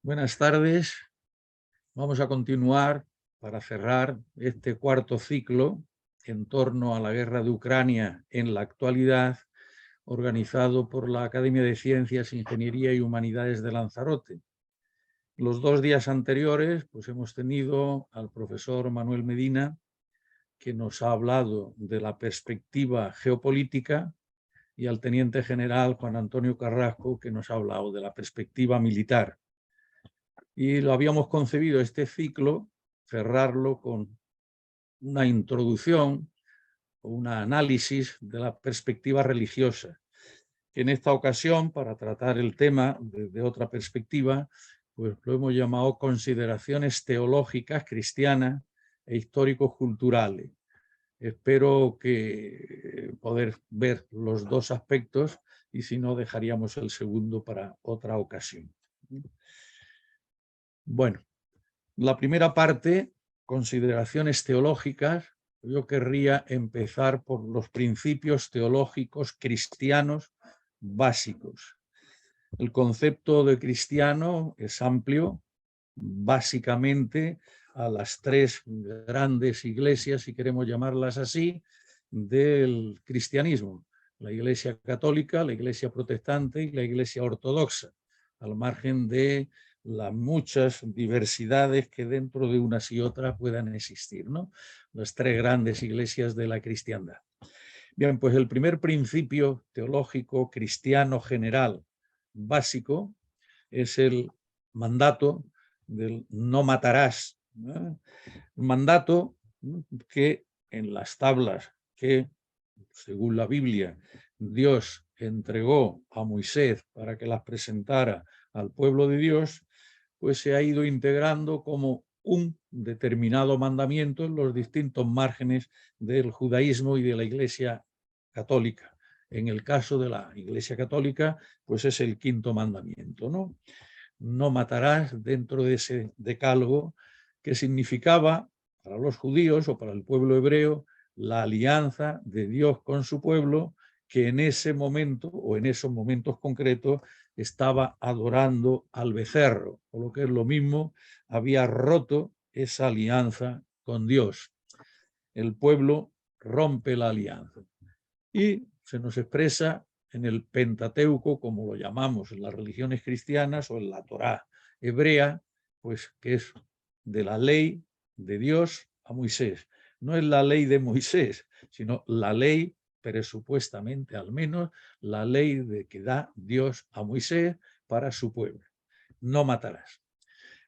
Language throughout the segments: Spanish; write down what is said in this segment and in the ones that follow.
Buenas tardes. Vamos a continuar para cerrar este cuarto ciclo en torno a la guerra de Ucrania en la actualidad, organizado por la Academia de Ciencias, Ingeniería y Humanidades de Lanzarote. Los 2 días anteriores, pues hemos tenido al profesor Manuel Medina, que nos ha hablado de la perspectiva geopolítica, y al teniente general Juan Antonio Carrasco, que nos ha hablado de la perspectiva militar. Y lo habíamos concebido este ciclo, cerrarlo con una introducción o un análisis de la perspectiva religiosa. En esta ocasión, para tratar el tema desde otra perspectiva, pues lo hemos llamado consideraciones teológicas, cristianas e histórico-culturales. Espero que poder ver los dos aspectos y si no dejaríamos el segundo para otra ocasión. Bueno, la primera parte, consideraciones teológicas. Yo querría empezar por los principios teológicos cristianos básicos. El concepto de cristiano es amplio, básicamente a las 3 grandes iglesias, si queremos llamarlas así, del cristianismo: la Iglesia católica, la Iglesia protestante y la Iglesia ortodoxa, al margen de las muchas diversidades que dentro de unas y otras puedan existir, ¿no? Las 3 grandes iglesias de la cristiandad. Bien, pues el primer principio teológico cristiano general básico es el mandato del no matarás, ¿no? Un mandato que en las tablas que, según la Biblia, Dios entregó a Moisés para que las presentara al pueblo de Dios, pues se ha ido integrando como un determinado mandamiento en los distintos márgenes del judaísmo y de la Iglesia católica. En el caso de la Iglesia católica, pues es el 5.º mandamiento, ¿no? No matarás, dentro de ese decálogo que significaba para los judíos o para el pueblo hebreo la alianza de Dios con su pueblo, que en ese momento o en esos momentos concretos estaba adorando al becerro, o lo que es lo mismo, había roto esa alianza con Dios. El pueblo rompe la alianza y se nos expresa en el Pentateuco, como lo llamamos en las religiones cristianas, o en la Torá hebrea, pues que es de la ley de Dios a Moisés. No es la ley de Moisés, sino la ley, presupuestamente al menos, la ley de que da Dios a Moisés para su pueblo. No matarás.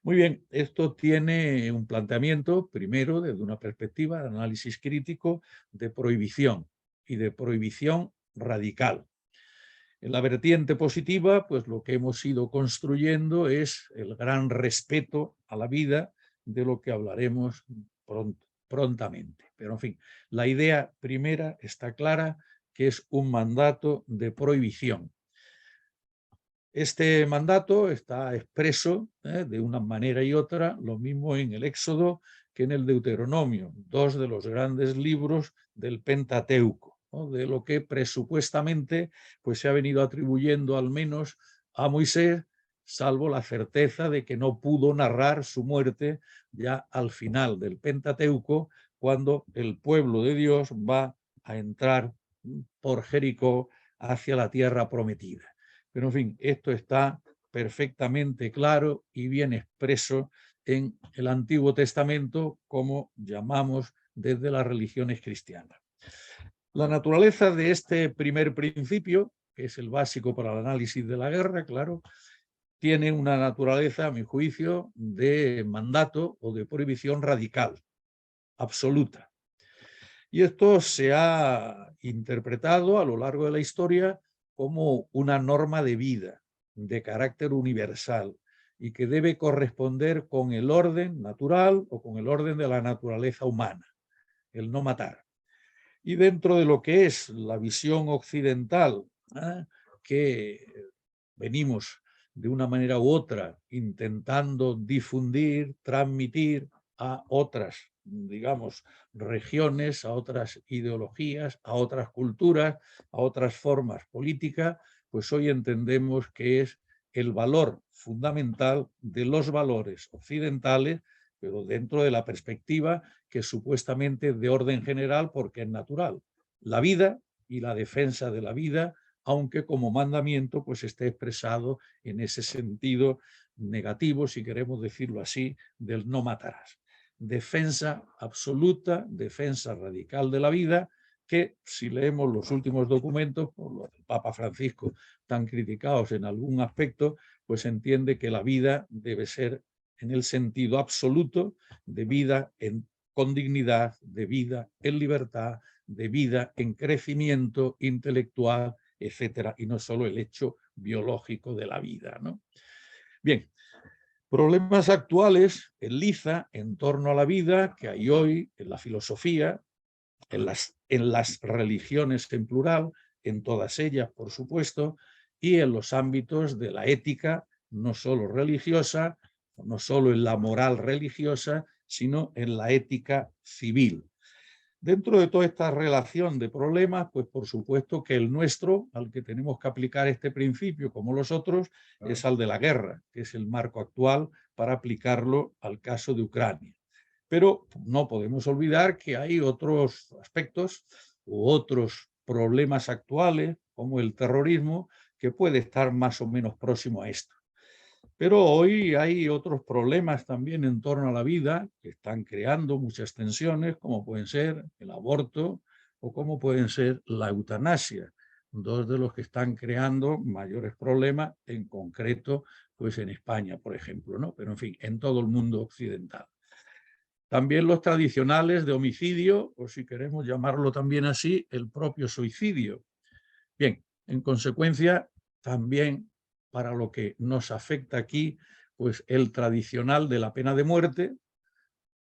Muy bien, esto tiene un planteamiento, primero, desde una perspectiva de análisis crítico de prohibición y de prohibición radical. En la vertiente positiva, pues lo que hemos ido construyendo es el gran respeto a la vida, de lo que hablaremos prontamente. Pero, en fin, la idea primera está clara, que es un mandato de prohibición. Este mandato está expreso de una manera y otra, lo mismo en el Éxodo que en el Deuteronomio, 2 de los grandes libros del Pentateuco, ¿no? De lo que presupuestamente pues, se ha venido atribuyendo al menos a Moisés, salvo la certeza de que no pudo narrar su muerte ya al final del Pentateuco, cuando el pueblo de Dios va a entrar por Jericó hacia la tierra prometida. Pero, en fin, esto está perfectamente claro y bien expreso en el Antiguo Testamento, como llamamos desde las religiones cristianas. La naturaleza de este primer principio, que es el básico para el análisis de la guerra, claro, tiene una naturaleza, a mi juicio, de mandato o de prohibición radical, absoluta. Y esto se ha interpretado a lo largo de la historia como una norma de vida de carácter universal y que debe corresponder con el orden natural o con el orden de la naturaleza humana, el no matar. Y dentro de lo que es la visión occidental, que venimos de una manera u otra intentando difundir, transmitir a otras, digamos, regiones, a otras ideologías, a otras culturas, a otras formas políticas, pues hoy entendemos que es el valor fundamental de los valores occidentales, pero dentro de la perspectiva que es supuestamente de orden general porque es natural. La vida y la defensa de la vida, aunque como mandamiento pues esté expresado en ese sentido negativo, si queremos decirlo así, del no matarás. Defensa absoluta, defensa radical de la vida, que si leemos los últimos documentos, por los del Papa Francisco, tan criticados en algún aspecto, pues entiende que la vida debe ser en el sentido absoluto de vida con dignidad, de vida en libertad, de vida en crecimiento intelectual, etcétera, y no solo el hecho biológico de la vida, ¿no? Bien, problemas actuales en Liza en torno a la vida que hay hoy en la filosofía, en las religiones en plural, en todas ellas, por supuesto, y en los ámbitos de la ética, no solo religiosa, no solo en la moral religiosa, sino en la ética civil. Dentro de toda esta relación de problemas, pues por supuesto que el nuestro, al que tenemos que aplicar este principio, como los otros, es al de la guerra, que es el marco actual para aplicarlo al caso de Ucrania. Pero no podemos olvidar que hay otros aspectos u otros problemas actuales, como el terrorismo, que puede estar más o menos próximo a esto. Pero hoy hay otros problemas también en torno a la vida que están creando muchas tensiones, como pueden ser el aborto o como pueden ser la eutanasia, dos de los que están creando mayores problemas, en concreto pues en España, por ejemplo, ¿no? Pero en fin, en todo el mundo occidental. También los tradicionales de homicidio, o si queremos llamarlo también así, el propio suicidio. Bien, en consecuencia, también para lo que nos afecta aquí, pues el tradicional de la pena de muerte,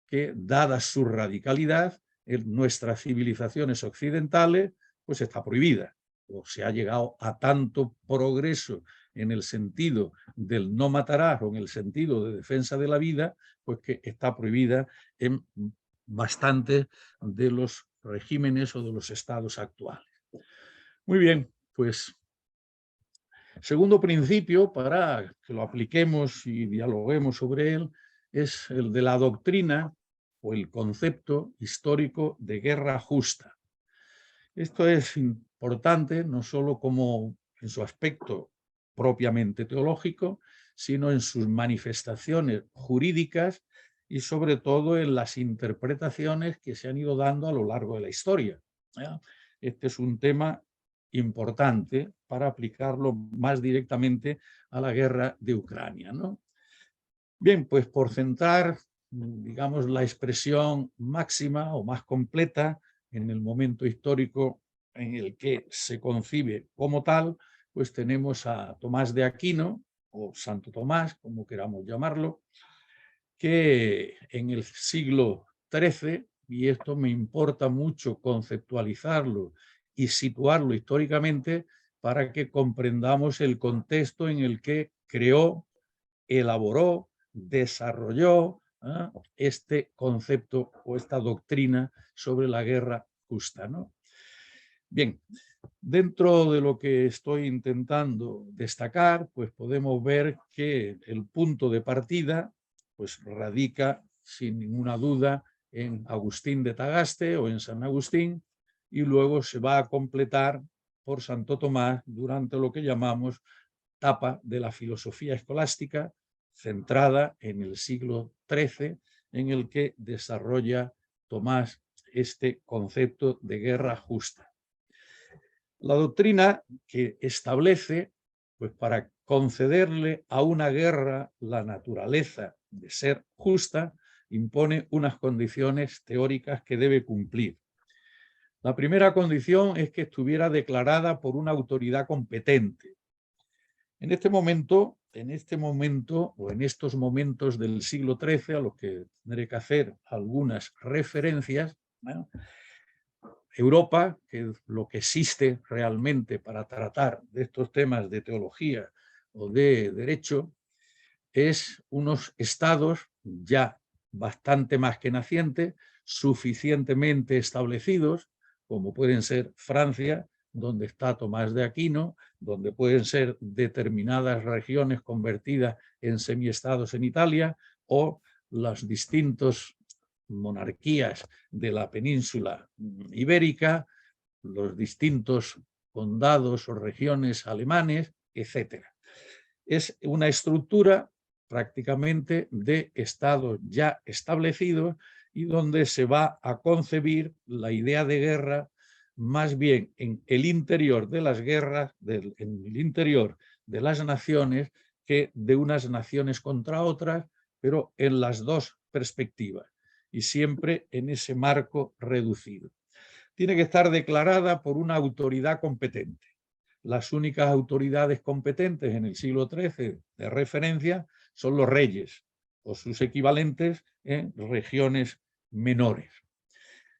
que dada su radicalidad, en nuestras civilizaciones occidentales, pues está prohibida. O se ha llegado a tanto progreso en el sentido del no matarás o en el sentido de defensa de la vida, pues que está prohibida en bastantes de los regímenes o de los estados actuales. Muy bien, pues segundo principio, para que lo apliquemos y dialoguemos sobre él, es el de la doctrina o el concepto histórico de guerra justa. Esto es importante no solo como en su aspecto propiamente teológico, sino en sus manifestaciones jurídicas y sobre todo en las interpretaciones que se han ido dando a lo largo de la historia. Este es un tema importante para aplicarlo más directamente a la guerra de Ucrania, ¿no? Bien, pues por centrar, digamos, la expresión máxima o más completa en el momento histórico en el que se concibe como tal, pues tenemos a Tomás de Aquino, o Santo Tomás, como queramos llamarlo, que en el siglo XIII, y esto me importa mucho conceptualizarlo y situarlo históricamente para que comprendamos el contexto en el que creó, elaboró, desarrolló este concepto o esta doctrina sobre la guerra justa, ¿no? Bien, dentro de lo que estoy intentando destacar, pues podemos ver que el punto de partida pues radica sin ninguna duda en Agustín de Tagaste o en San Agustín, y luego se va a completar por Santo Tomás durante lo que llamamos etapa de la filosofía escolástica, centrada en el siglo XIII, en el que desarrolla Tomás este concepto de guerra justa. La doctrina que establece, pues para concederle a una guerra la naturaleza de ser justa, impone unas condiciones teóricas que debe cumplir. La primera condición es que estuviera declarada por una autoridad competente. En este momento o en estos momentos del siglo XIII, a los que tendré que hacer algunas referencias, ¿no? Europa, que es lo que existe realmente para tratar de estos temas de teología o de derecho, es unos estados ya bastante más que nacientes, suficientemente establecidos, como pueden ser Francia, donde está Tomás de Aquino, donde pueden ser determinadas regiones convertidas en semiestados en Italia, o las distintas monarquías de la península ibérica, los distintos condados o regiones alemanes, etc. Es una estructura prácticamente de estados ya establecidos y donde se va a concebir la idea de guerra más bien en el interior de las guerras, en el interior de las naciones, que de unas naciones contra otras, pero en las dos perspectivas y siempre en ese marco reducido. Tiene que estar declarada por una autoridad competente. Las únicas autoridades competentes en el siglo XIII de referencia son los reyes o sus equivalentes en regiones menores.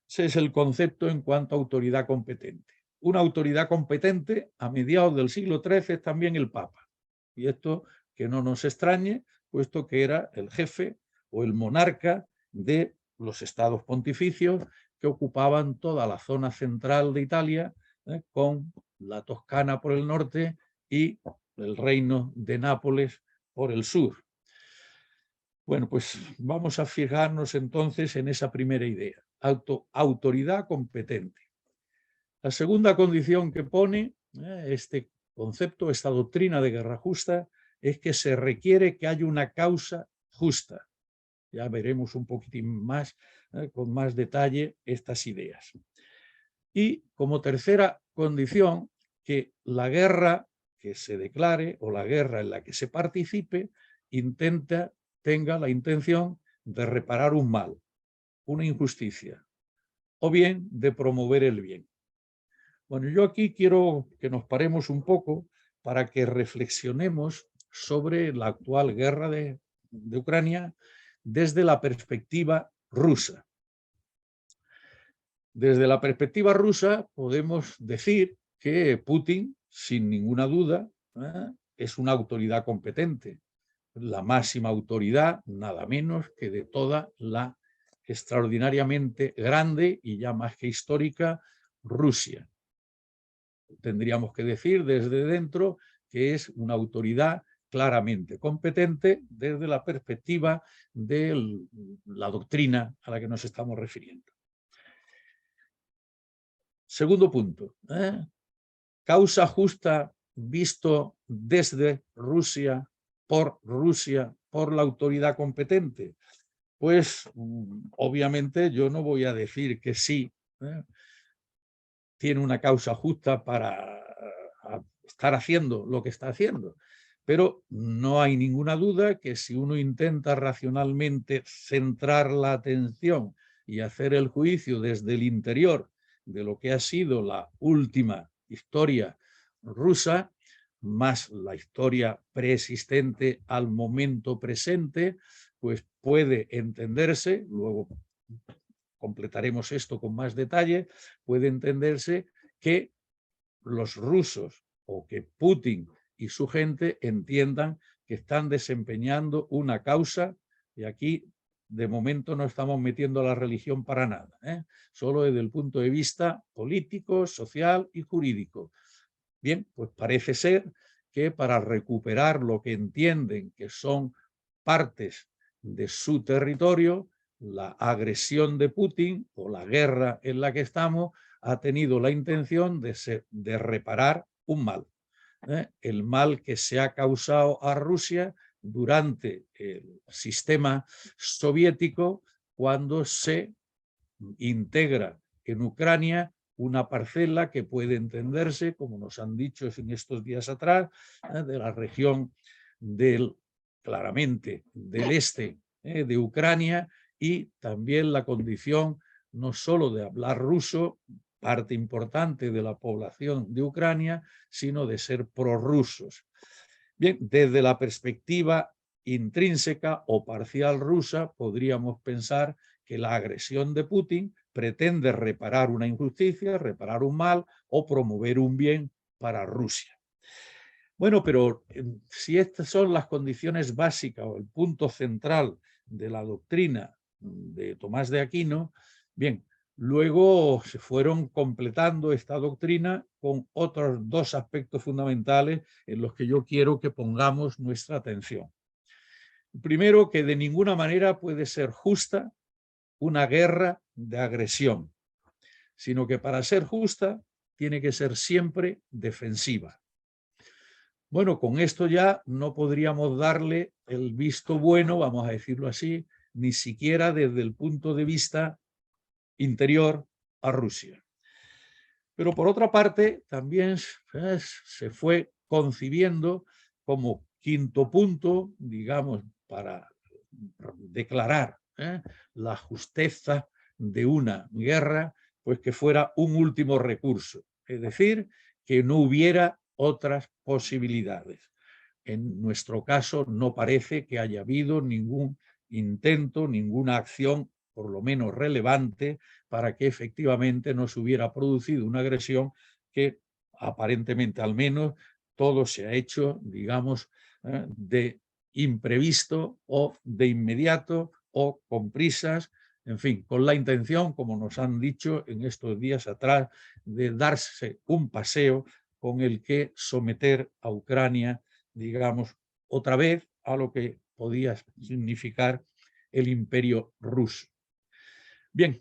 Ese es el concepto en cuanto a autoridad competente. Una autoridad competente a mediados del siglo XIII es también el Papa. Y esto que no nos extrañe, puesto que era el jefe o el monarca de los estados pontificios que ocupaban toda la zona central de Italia, con la Toscana por el norte y el reino de Nápoles por el sur. Bueno, pues vamos a fijarnos entonces en esa primera idea, autoridad competente. La segunda condición que pone este concepto, esta doctrina de guerra justa, es que se requiere que haya una causa justa. Ya veremos un poquitín más, con más detalle, estas ideas. Y como tercera condición, que la guerra que se declare o la guerra en la que se participe tenga la intención de reparar un mal, una injusticia, o bien de promover el bien. Bueno, yo aquí quiero que nos paremos un poco para que reflexionemos sobre la actual guerra de Ucrania desde la perspectiva rusa. Desde la perspectiva rusa podemos decir que Putin, sin ninguna duda, es una autoridad competente, la máxima autoridad, nada menos que de toda la extraordinariamente grande y ya más que histórica Rusia. Tendríamos que decir desde dentro que es una autoridad claramente competente desde la perspectiva de la doctrina a la que nos estamos refiriendo. Segundo punto, causa justa visto desde Rusia, por la autoridad competente. Pues obviamente yo no voy a decir que sí, tiene una causa justa para estar haciendo lo que está haciendo, pero no hay ninguna duda que si uno intenta racionalmente centrar la atención y hacer el juicio desde el interior de lo que ha sido la última historia rusa, más la historia preexistente al momento presente, pues puede entenderse, luego completaremos esto con más detalle, puede entenderse que los rusos o que Putin y su gente entiendan que están desempeñando una causa, y aquí de momento no estamos metiendo a la religión para nada, solo desde el punto de vista político, social y jurídico. Bien, pues parece ser que para recuperar lo que entienden que son partes de su territorio, la agresión de Putin o la guerra en la que estamos ha tenido la intención de reparar un mal. El mal que se ha causado a Rusia durante el sistema soviético cuando se integra en Ucrania una parcela que puede entenderse, como nos han dicho en estos días atrás, de la región claramente del este de Ucrania, y también la condición no solo de hablar ruso, parte importante de la población de Ucrania, sino de ser prorrusos. Bien, desde la perspectiva intrínseca o parcial rusa, podríamos pensar que la agresión de Putin pretende reparar una injusticia, reparar un mal o promover un bien para Rusia. Bueno, pero si estas son las condiciones básicas o el punto central de la doctrina de Tomás de Aquino, bien, Luego se fueron completando esta doctrina con otros dos aspectos fundamentales en los que yo quiero que pongamos nuestra atención. Primero, que de ninguna manera puede ser justa una guerra de agresión, sino que para ser justa tiene que ser siempre defensiva. Bueno, con esto ya no podríamos darle el visto bueno, vamos a decirlo así, ni siquiera desde el punto de vista interior a Rusia. Pero por otra parte, también se fue concibiendo como quinto punto, digamos, para declarar la justeza de una guerra, pues que fuera un último recurso, es decir, que no hubiera otras posibilidades. En nuestro caso no parece que haya habido ningún intento, ninguna acción, por lo menos relevante, para que efectivamente no se hubiera producido una agresión que aparentemente al menos todo se ha hecho, digamos, de imprevisto o de inmediato o con prisas, en fin, con la intención, como nos han dicho en estos días atrás, de darse un paseo con el que someter a Ucrania, digamos, otra vez a lo que podía significar el imperio ruso. Bien,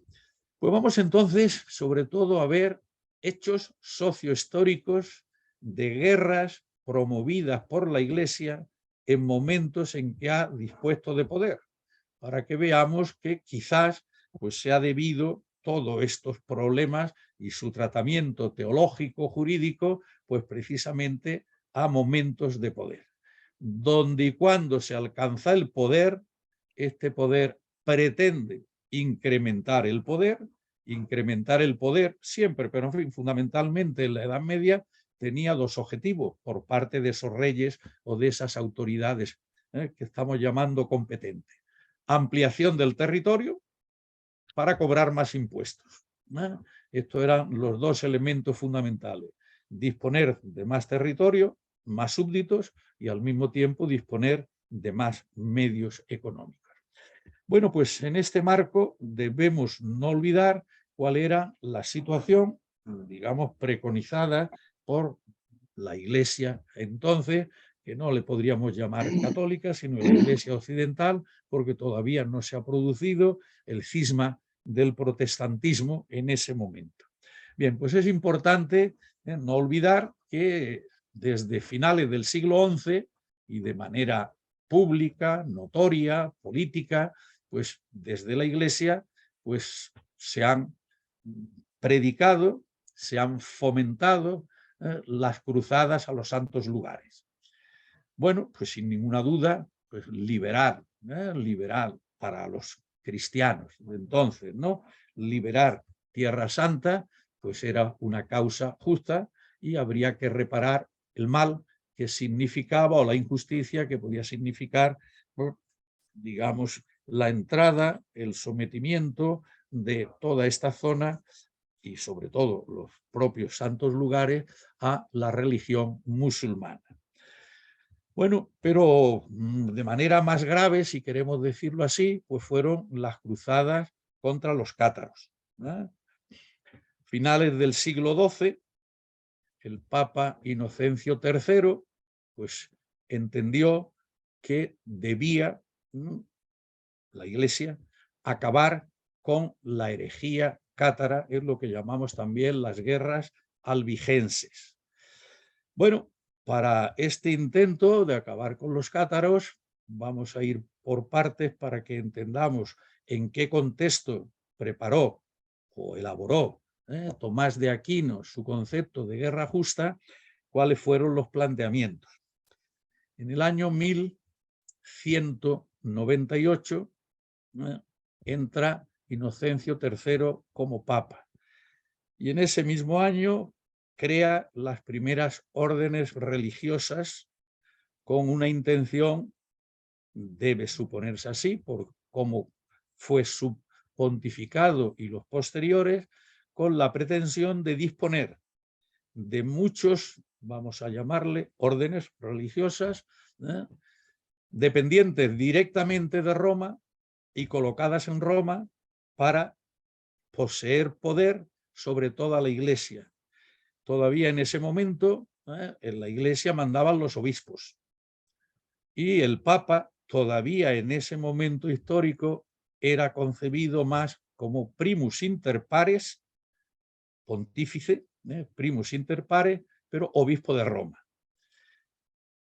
pues vamos entonces sobre todo a ver hechos sociohistóricos de guerras promovidas por la Iglesia en momentos en que ha dispuesto de poder, para que veamos que quizás pues, se ha debido todos estos problemas y su tratamiento teológico, jurídico, pues precisamente a momentos de poder. Donde y cuando se alcanza el poder, este poder pretende incrementar el poder siempre, pero en fin, fundamentalmente en la Edad Media tenía dos objetivos por parte de esos reyes o de esas autoridades que estamos llamando competentes. Ampliación del territorio para cobrar más impuestos. Estos eran los dos elementos fundamentales. Disponer de más territorio, más súbditos y al mismo tiempo disponer de más medios económicos. Bueno, pues en este marco debemos no olvidar cuál era la situación, digamos, preconizada por la Iglesia entonces, que no le podríamos llamar católica, sino la Iglesia occidental, porque todavía no se ha producido el cisma del protestantismo en ese momento. Bien, pues es importante no olvidar que desde finales del siglo XI y de manera pública, notoria, política, pues desde la Iglesia pues se han predicado, se han fomentado las cruzadas a los santos lugares. Bueno, pues sin ninguna duda, pues liberal para los cristianos de entonces, ¿no? Liberar Tierra Santa, pues era una causa justa y habría que reparar el mal que significaba o la injusticia que podía significar, pues, digamos, la entrada, el sometimiento de toda esta zona y sobre todo los propios santos lugares a la religión musulmana. Bueno, pero de manera más grave, si queremos decirlo así, pues fueron las cruzadas contra los cátaros. Finales del siglo XII, el Papa Inocencio III pues, entendió que debía la Iglesia acabar con la herejía cátara, es lo que llamamos también las guerras albigenses. Bueno, para este intento de acabar con los cátaros, vamos a ir por partes para que entendamos en qué contexto preparó o elaboró Tomás de Aquino su concepto de guerra justa, cuáles fueron los planteamientos. En el año 1198 entra Inocencio III como papa y en ese mismo año crea las primeras órdenes religiosas con una intención, debe suponerse así, por cómo fue su pontificado y los posteriores, con la pretensión de disponer de muchos, vamos a llamarle, órdenes religiosas, dependientes directamente de Roma y colocadas en Roma para poseer poder sobre toda la Iglesia. Todavía en ese momento en la Iglesia mandaban los obispos y el Papa todavía en ese momento histórico era concebido más como primus inter pares, pontífice, primus inter pares, pero obispo de Roma.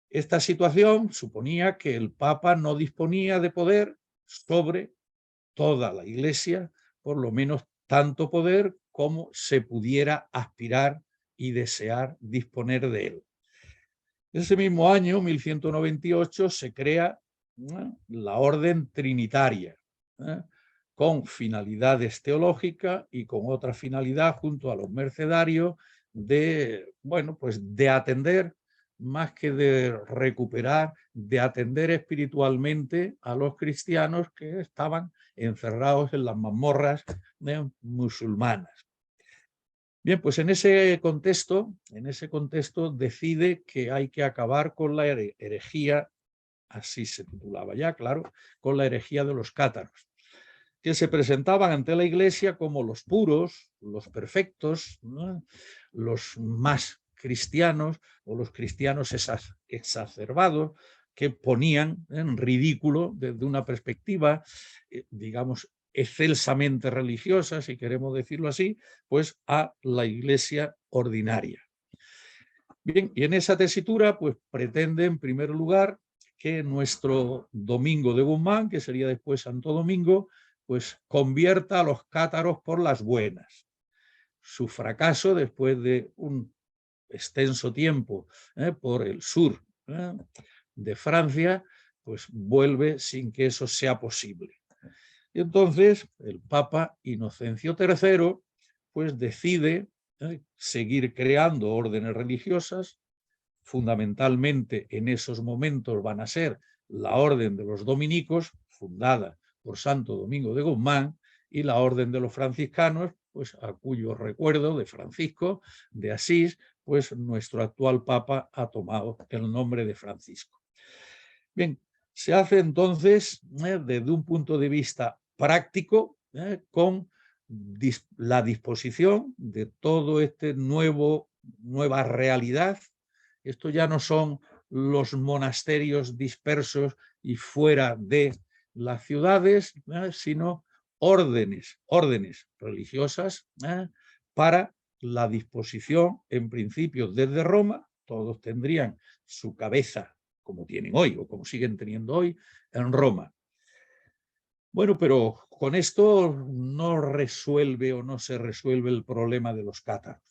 Esta situación suponía que el Papa no disponía de poder sobre toda la Iglesia, por lo menos tanto poder como se pudiera aspirar y desear disponer de él. Ese mismo año, 1198, se crea la Orden Trinitaria, con finalidades teológicas y con otra finalidad junto a los mercedarios de, bueno, pues de atender, más que de recuperar, de atender espiritualmente a los cristianos que estaban encerrados en las mazmorras musulmanas. Bien, pues en ese contexto decide que hay que acabar con la herejía, así se titulaba ya, claro, con la herejía de los cátaros, que se presentaban ante la Iglesia como los puros, los perfectos, ¿no?, los más cristianos o los cristianos exacerbados, que ponían en ridículo desde una perspectiva, digamos, excelsamente religiosa, si queremos decirlo así, pues a la Iglesia ordinaria. Bien, y en esa tesitura pues pretende en primer lugar que nuestro Domingo de Guzmán, que sería después Santo Domingo, pues convierta a los cátaros por las buenas. Su fracaso después de un extenso tiempo por el sur de Francia, pues vuelve sin que eso sea posible. Y entonces el Papa Inocencio III pues decide seguir creando órdenes religiosas. Fundamentalmente en esos momentos van a ser la Orden de los Dominicos, fundada por Santo Domingo de Guzmán, y la Orden de los Franciscanos, pues a cuyo recuerdo de Francisco de Asís, pues nuestro actual Papa ha tomado el nombre de Francisco. Bien, se hace entonces desde un punto de vista práctico con la disposición de todo este nueva realidad. Esto ya no son los monasterios dispersos y fuera de las ciudades, sino órdenes religiosas para la disposición, en principio desde Roma, todos tendrían su cabeza como tienen hoy o como siguen teniendo hoy en Roma. Bueno, pero con esto no resuelve o no se resuelve el problema de los cátaros.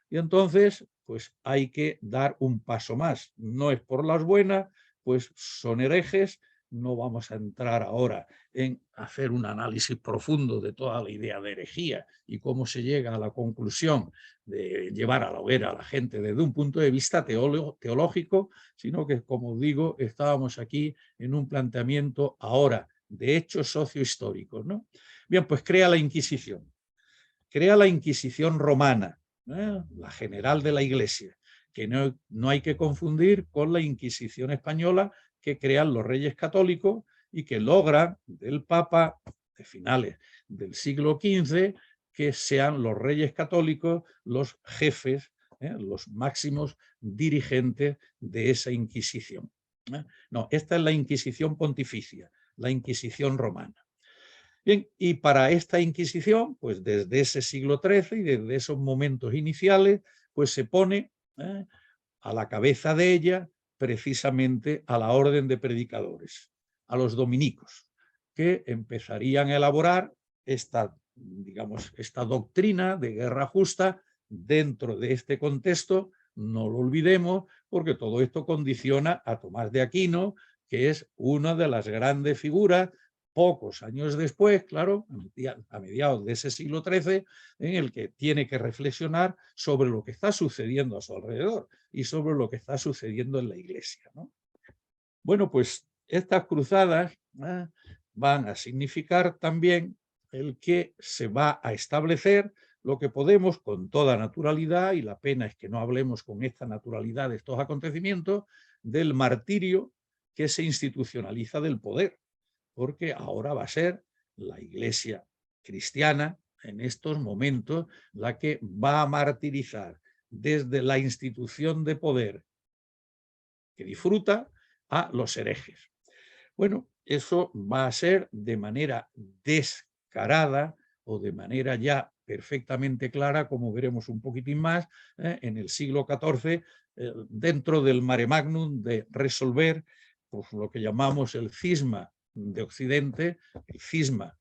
Y entonces, pues hay que dar un paso más. No es por las buenas, pues son herejes. No vamos a entrar ahora en hacer un análisis profundo de toda la idea de herejía y cómo se llega a la conclusión de llevar a la hoguera a la gente desde un punto de vista teológico, sino que, como digo, estábamos aquí en un planteamiento ahora de hechos sociohistóricos, ¿no? Bien, pues crea la Inquisición romana, la general de la Iglesia, que no hay que confundir con la Inquisición española que crean los reyes católicos y que logra del Papa de finales del siglo XV que sean los reyes católicos los jefes, los máximos dirigentes de esa Inquisición. No, esta es la Inquisición pontificia, la Inquisición romana. Bien, y para esta Inquisición, pues desde ese siglo XIII y desde esos momentos iniciales, pues se pone a la cabeza de ella precisamente a la orden de predicadores, a los dominicos, que empezarían a elaborar esta, digamos, esta doctrina de guerra justa dentro de este contexto. No lo olvidemos, porque todo esto condiciona a Tomás de Aquino, que es una de las grandes figuras pocos años después, claro, a mediados de ese siglo XIII, en el que tiene que reflexionar sobre lo que está sucediendo a su alrededor y sobre lo que está sucediendo en la Iglesia, ¿no? Bueno, pues estas cruzadas van a significar también el que se va a establecer lo que podemos con toda naturalidad, y la pena es que no hablemos con esta naturalidad de estos acontecimientos, del martirio que se institucionaliza del poder, porque ahora va a ser la Iglesia cristiana en estos momentos la que va a martirizar desde la institución de poder que disfruta a los herejes. Bueno, eso va a ser de manera descarada o de manera ya perfectamente clara, como veremos un poquitín más, en el siglo XIV, dentro del mare magnum de resolver pues, lo que llamamos el cisma de Occidente, el cisma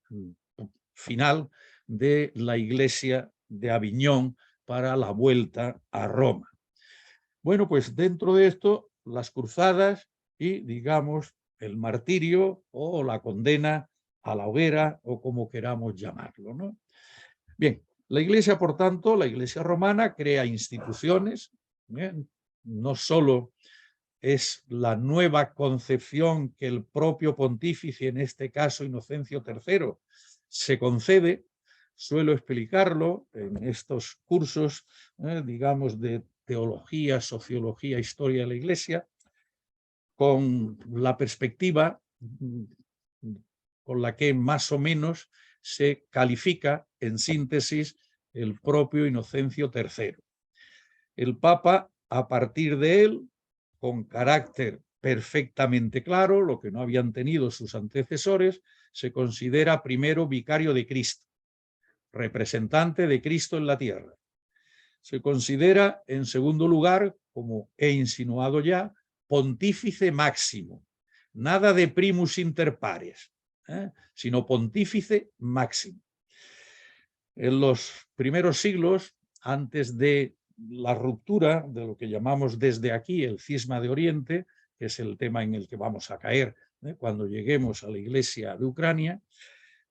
final de la Iglesia de Aviñón para la vuelta a Roma. Bueno, pues dentro de esto, las cruzadas y, digamos, el martirio o la condena a la hoguera o como queramos llamarlo, ¿no? Bien, la Iglesia, por tanto, la Iglesia romana crea instituciones, ¿bien? No solo es la nueva concepción que el propio pontífice, en este caso Inocencio III, se concede. Suelo explicarlo en estos cursos, digamos, de teología, sociología, historia de la Iglesia, con la perspectiva con la que más o menos se califica, en síntesis, el propio Inocencio III. El Papa, a partir de él, con carácter perfectamente claro, lo que no habían tenido sus antecesores, se considera primero vicario de Cristo, representante de Cristo en la tierra. Se considera, en segundo lugar, como he insinuado ya, pontífice máximo. Nada de primus inter pares, sino pontífice máximo. En los primeros siglos, antes de la ruptura de lo que llamamos desde aquí el cisma de Oriente, que es el tema en el que vamos a caer cuando lleguemos a la Iglesia de Ucrania,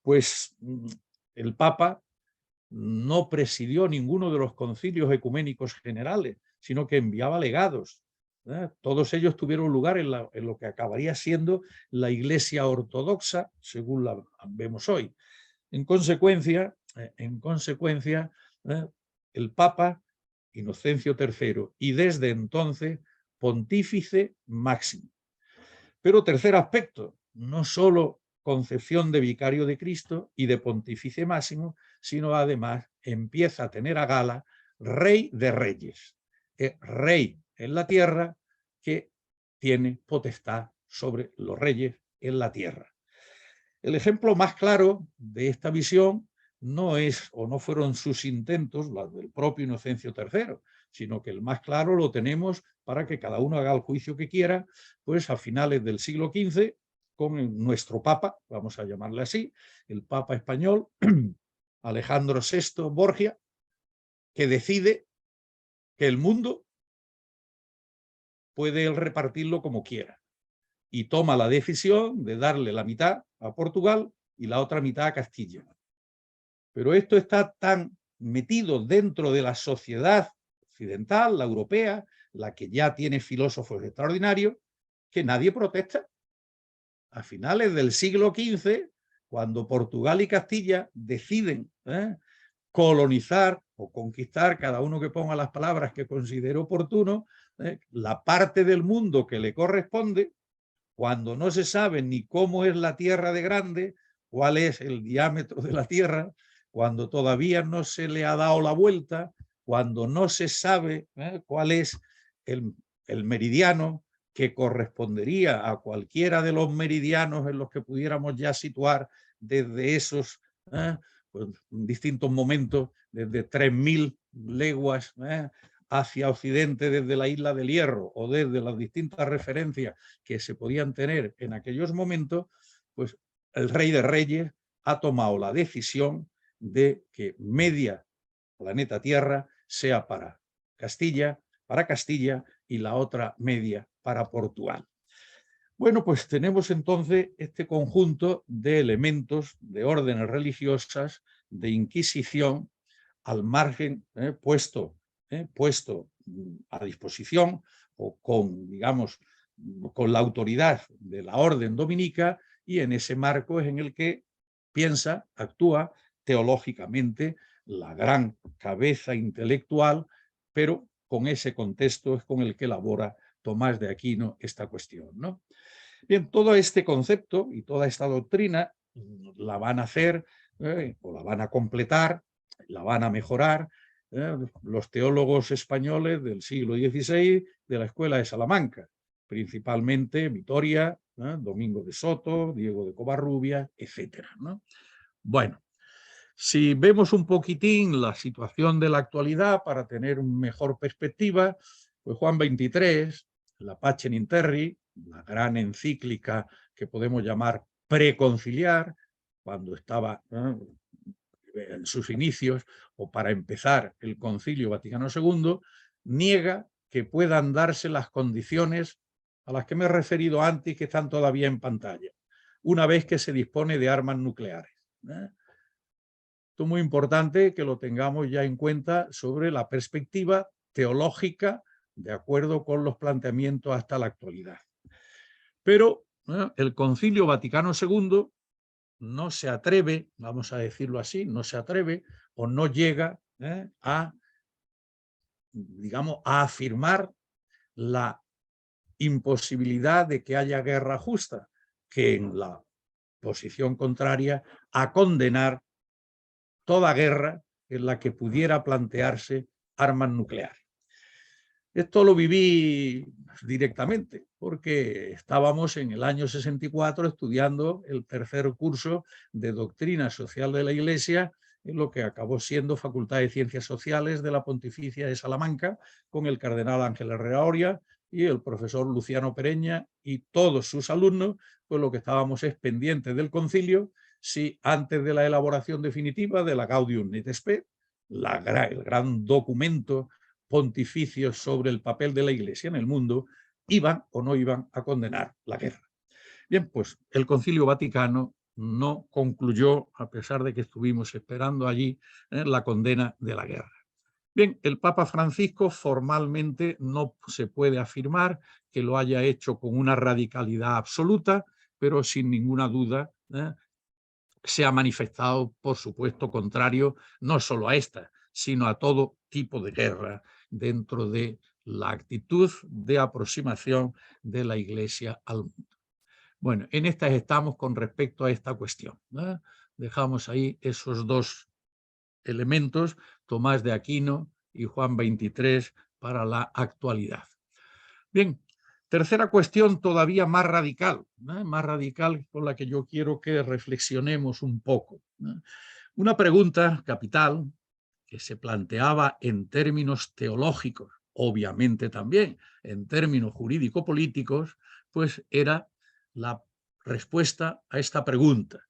pues el Papa no presidió ninguno de los concilios ecuménicos generales, sino que enviaba legados. Todos ellos tuvieron lugar en lo que acabaría siendo la Iglesia ortodoxa, según la vemos hoy. En consecuencia, el Papa Inocencio III y desde entonces pontífice máximo. Pero tercer aspecto, no solo concepción de vicario de Cristo y de pontífice máximo, sino además empieza a tener a gala rey de reyes, rey en la tierra que tiene potestad sobre los reyes en la tierra. El ejemplo más claro de esta visión no es o no fueron sus intentos, los del propio Inocencio III, sino que el más claro lo tenemos para que cada uno haga el juicio que quiera, pues a finales del siglo XV, con nuestro Papa, vamos a llamarle así, el Papa español, Alejandro VI Borgia, que decide que el mundo puede él repartirlo como quiera y toma la decisión de darle la mitad a Portugal y la otra mitad a Castilla. Pero esto está tan metido dentro de la sociedad occidental, la europea, la que ya tiene filósofos extraordinarios, que nadie protesta. A finales del siglo XV, cuando Portugal y Castilla deciden colonizar o conquistar, cada uno que ponga las palabras que considere oportuno, la parte del mundo que le corresponde, cuando no se sabe ni cómo es la Tierra de grande, cuál es el diámetro de la Tierra, cuando todavía no se le ha dado la vuelta, cuando no se sabe cuál es el meridiano que correspondería a cualquiera de los meridianos en los que pudiéramos ya situar desde esos pues, distintos momentos, desde 3.000 leguas hacia Occidente desde la isla del Hierro o desde las distintas referencias que se podían tener en aquellos momentos, pues el Rey de Reyes ha tomado la decisión de que media planeta Tierra sea para Castilla y la otra media para Portugal. Bueno, pues tenemos entonces este conjunto de elementos de órdenes religiosas, de inquisición, al margen, puesto a disposición o con, digamos, con la autoridad de la orden dominica, y en ese marco es en el que piensa, actúa teológicamente la gran cabeza intelectual, pero con ese contexto es con el que elabora Tomás de Aquino esta cuestión, ¿no? Bien, todo este concepto y toda esta doctrina la van a hacer o la van a completar, la van a mejorar, los teólogos españoles del siglo XVI de la Escuela de Salamanca, principalmente Vitoria, Domingo de Soto, Diego de Covarrubias, etc., ¿no? Bueno, si vemos un poquitín la situación de la actualidad para tener una mejor perspectiva, pues Juan XXIII, la Pacem in Terris, la gran encíclica que podemos llamar preconciliar, cuando estaba en sus inicios o para empezar el Concilio Vaticano II, niega que puedan darse las condiciones a las que me he referido antes, que están todavía en pantalla, una vez que se dispone de armas nucleares. Esto es muy importante que lo tengamos ya en cuenta sobre la perspectiva teológica de acuerdo con los planteamientos hasta la actualidad. Pero el Concilio Vaticano II no se atreve, vamos a decirlo así, no se atreve o no llega a, digamos, a afirmar la imposibilidad de que haya guerra justa, que en la posición contraria a condenar toda guerra en la que pudiera plantearse armas nucleares. Esto lo viví directamente porque estábamos en el año 64 estudiando el tercer curso de Doctrina Social de la Iglesia en lo que acabó siendo Facultad de Ciencias Sociales de la Pontificia de Salamanca, con el cardenal Ángel Herrera Oria y el profesor Luciano Pereña y todos sus alumnos, pues lo que estábamos es pendientes del concilio, si antes de la elaboración definitiva de la Gaudium et Spes, el gran documento pontificio sobre el papel de la Iglesia en el mundo, iban o no iban a condenar la guerra. Bien, pues el Concilio Vaticano no concluyó, a pesar de que estuvimos esperando allí, la condena de la guerra. Bien, el Papa Francisco formalmente no se puede afirmar que lo haya hecho con una radicalidad absoluta, pero sin ninguna duda se ha manifestado, por supuesto, contrario no solo a esta, sino a todo tipo de guerra dentro de la actitud de aproximación de la Iglesia al mundo. Bueno, en estas estamos con respecto a esta cuestión. Dejamos ahí esos dos elementos, Tomás de Aquino y Juan XXIII, para la actualidad. Bien, tercera cuestión todavía más radical con la que yo quiero que reflexionemos un poco. Una pregunta capital que se planteaba en términos teológicos, obviamente también en términos jurídico-políticos, pues era la respuesta a esta pregunta.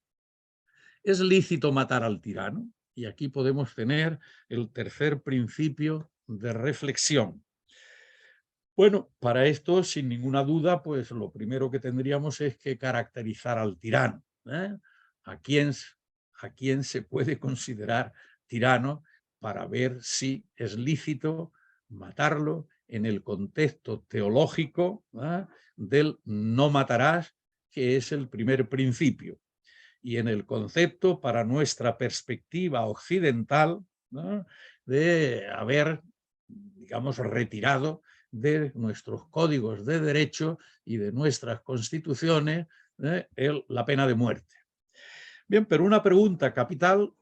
¿Es lícito matar al tirano? Y aquí podemos tener el tercer principio de reflexión. Bueno, para esto, sin ninguna duda, pues lo primero que tendríamos es que caracterizar al tirano. ¿A quién se puede considerar tirano para ver si es lícito matarlo en el contexto teológico del no matarás, que es el primer principio, y en el concepto para nuestra perspectiva occidental de haber, digamos, retirado de nuestros códigos de derecho y de nuestras constituciones la pena de muerte. Bien, pero una pregunta capital,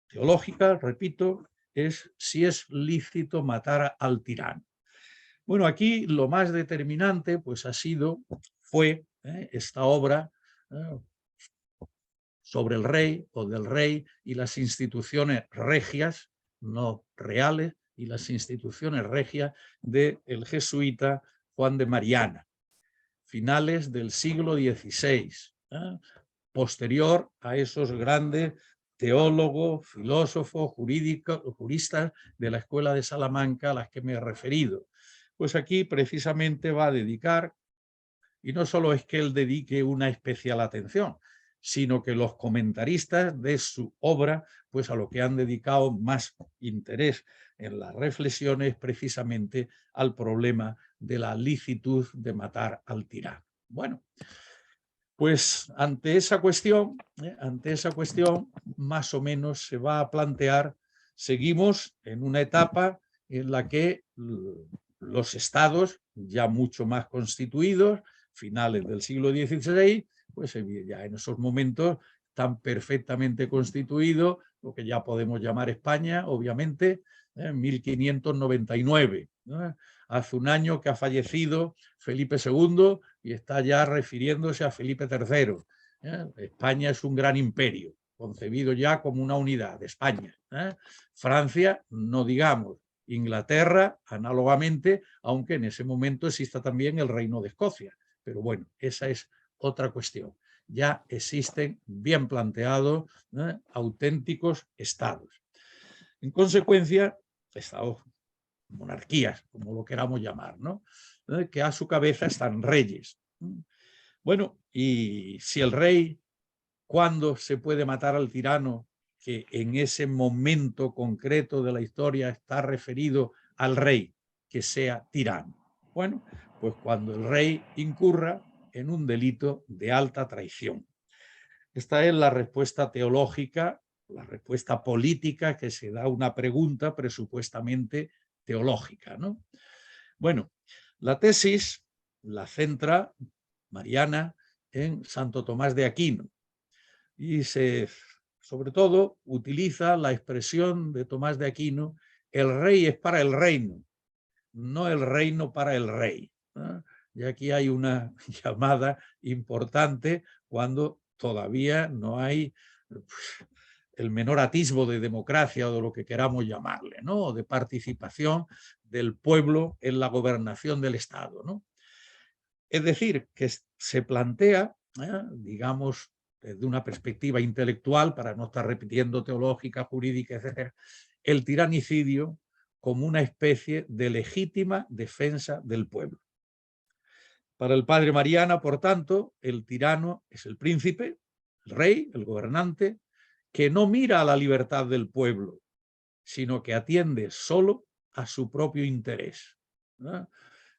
teológica, repito, es si es lícito matar al tirano. Bueno, aquí lo más determinante pues fue esta obra sobre el rey o del rey y las instituciones regias, no reales, y las instituciones regias del jesuita Juan de Mariana, finales del siglo XVI, posterior a esos grandes teólogos, filósofos, jurídicos, juristas de la Escuela de Salamanca a las que me he referido. Pues aquí precisamente va a dedicar, y no solo es que él dedique una especial atención, sino que los comentaristas de su obra, pues a lo que han dedicado más interés en las reflexiones precisamente al problema de la licitud de matar al tirano. Bueno, pues ante esa cuestión, más o menos se va a plantear, seguimos en una etapa en la que los estados, ya mucho más constituidos, finales del siglo XVI, pues ya en esos momentos tan perfectamente constituido, lo que ya podemos llamar España, obviamente, en 1599. ¿No? Hace un año que ha fallecido Felipe II y está ya refiriéndose a Felipe III. España es un gran imperio, concebido ya como una unidad de España. Francia, no digamos. Inglaterra, análogamente, aunque en ese momento exista también el Reino de Escocia. Pero bueno, esa es otra cuestión. Ya existen bien planteados auténticos estados. En consecuencia, estados, monarquías, como lo queramos llamar, ¿no? Que a su cabeza están reyes. Bueno, y si el rey, ¿cuándo se puede matar al tirano que en ese momento concreto de la historia está referido al rey que sea tirano? Bueno, pues cuando el rey incurra en un delito de alta traición. Esta es la respuesta teológica, la respuesta política que se da a una pregunta presupuestamente teológica, ¿no? Bueno, la tesis la centra Mariana en Santo Tomás de Aquino y sobre todo utiliza la expresión de Tomás de Aquino: el rey es para el reino, no el reino para el rey. Y aquí hay una llamada importante cuando todavía no hay el menor atisbo de democracia o de lo que queramos llamarle, ¿no? O de participación del pueblo en la gobernación del Estado, ¿no? Es decir, que se plantea, digamos, desde una perspectiva intelectual, para no estar repitiendo teológica, jurídica, etc., el tiranicidio como una especie de legítima defensa del pueblo. Para el padre Mariana, por tanto, el tirano es el príncipe, el rey, el gobernante, que no mira a la libertad del pueblo, sino que atiende solo a su propio interés. ¿No?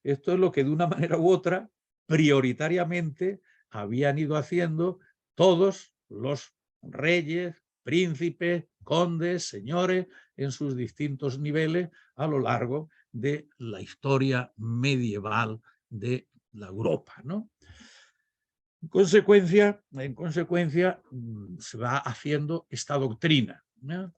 Esto es lo que de una manera u otra, prioritariamente, habían ido haciendo todos los reyes, príncipes, condes, señores, en sus distintos niveles a lo largo de la historia medieval de la Europa, ¿no? En consecuencia, se va haciendo esta doctrina, ¿no?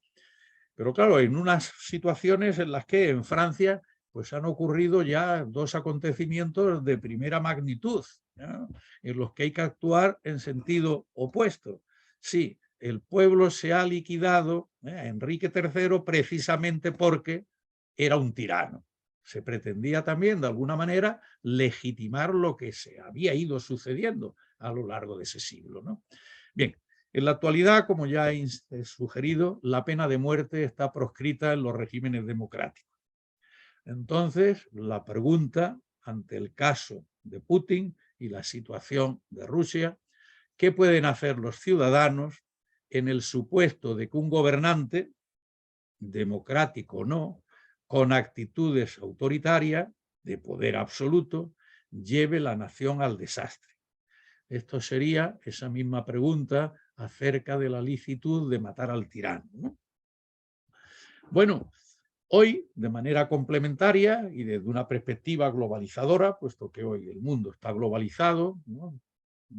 Pero claro, en unas situaciones en las que en Francia pues han ocurrido ya dos acontecimientos de primera magnitud, ¿no? En los que hay que actuar en sentido opuesto. Sí, el pueblo se ha liquidado a Enrique III precisamente porque era un tirano. Se pretendía también, de alguna manera, legitimar lo que se había ido sucediendo a lo largo de ese siglo, ¿no? Bien, en la actualidad, como ya he sugerido, la pena de muerte está proscrita en los regímenes democráticos. Entonces, la pregunta ante el caso de Putin y la situación de Rusia, ¿qué pueden hacer los ciudadanos en el supuesto de que un gobernante, democrático o no, con actitudes autoritarias, de poder absoluto, lleve la nación al desastre? Esto sería esa misma pregunta acerca de la licitud de matar al tirano, ¿no? Bueno, hoy, de manera complementaria y desde una perspectiva globalizadora, puesto que hoy el mundo está globalizado, ¿no?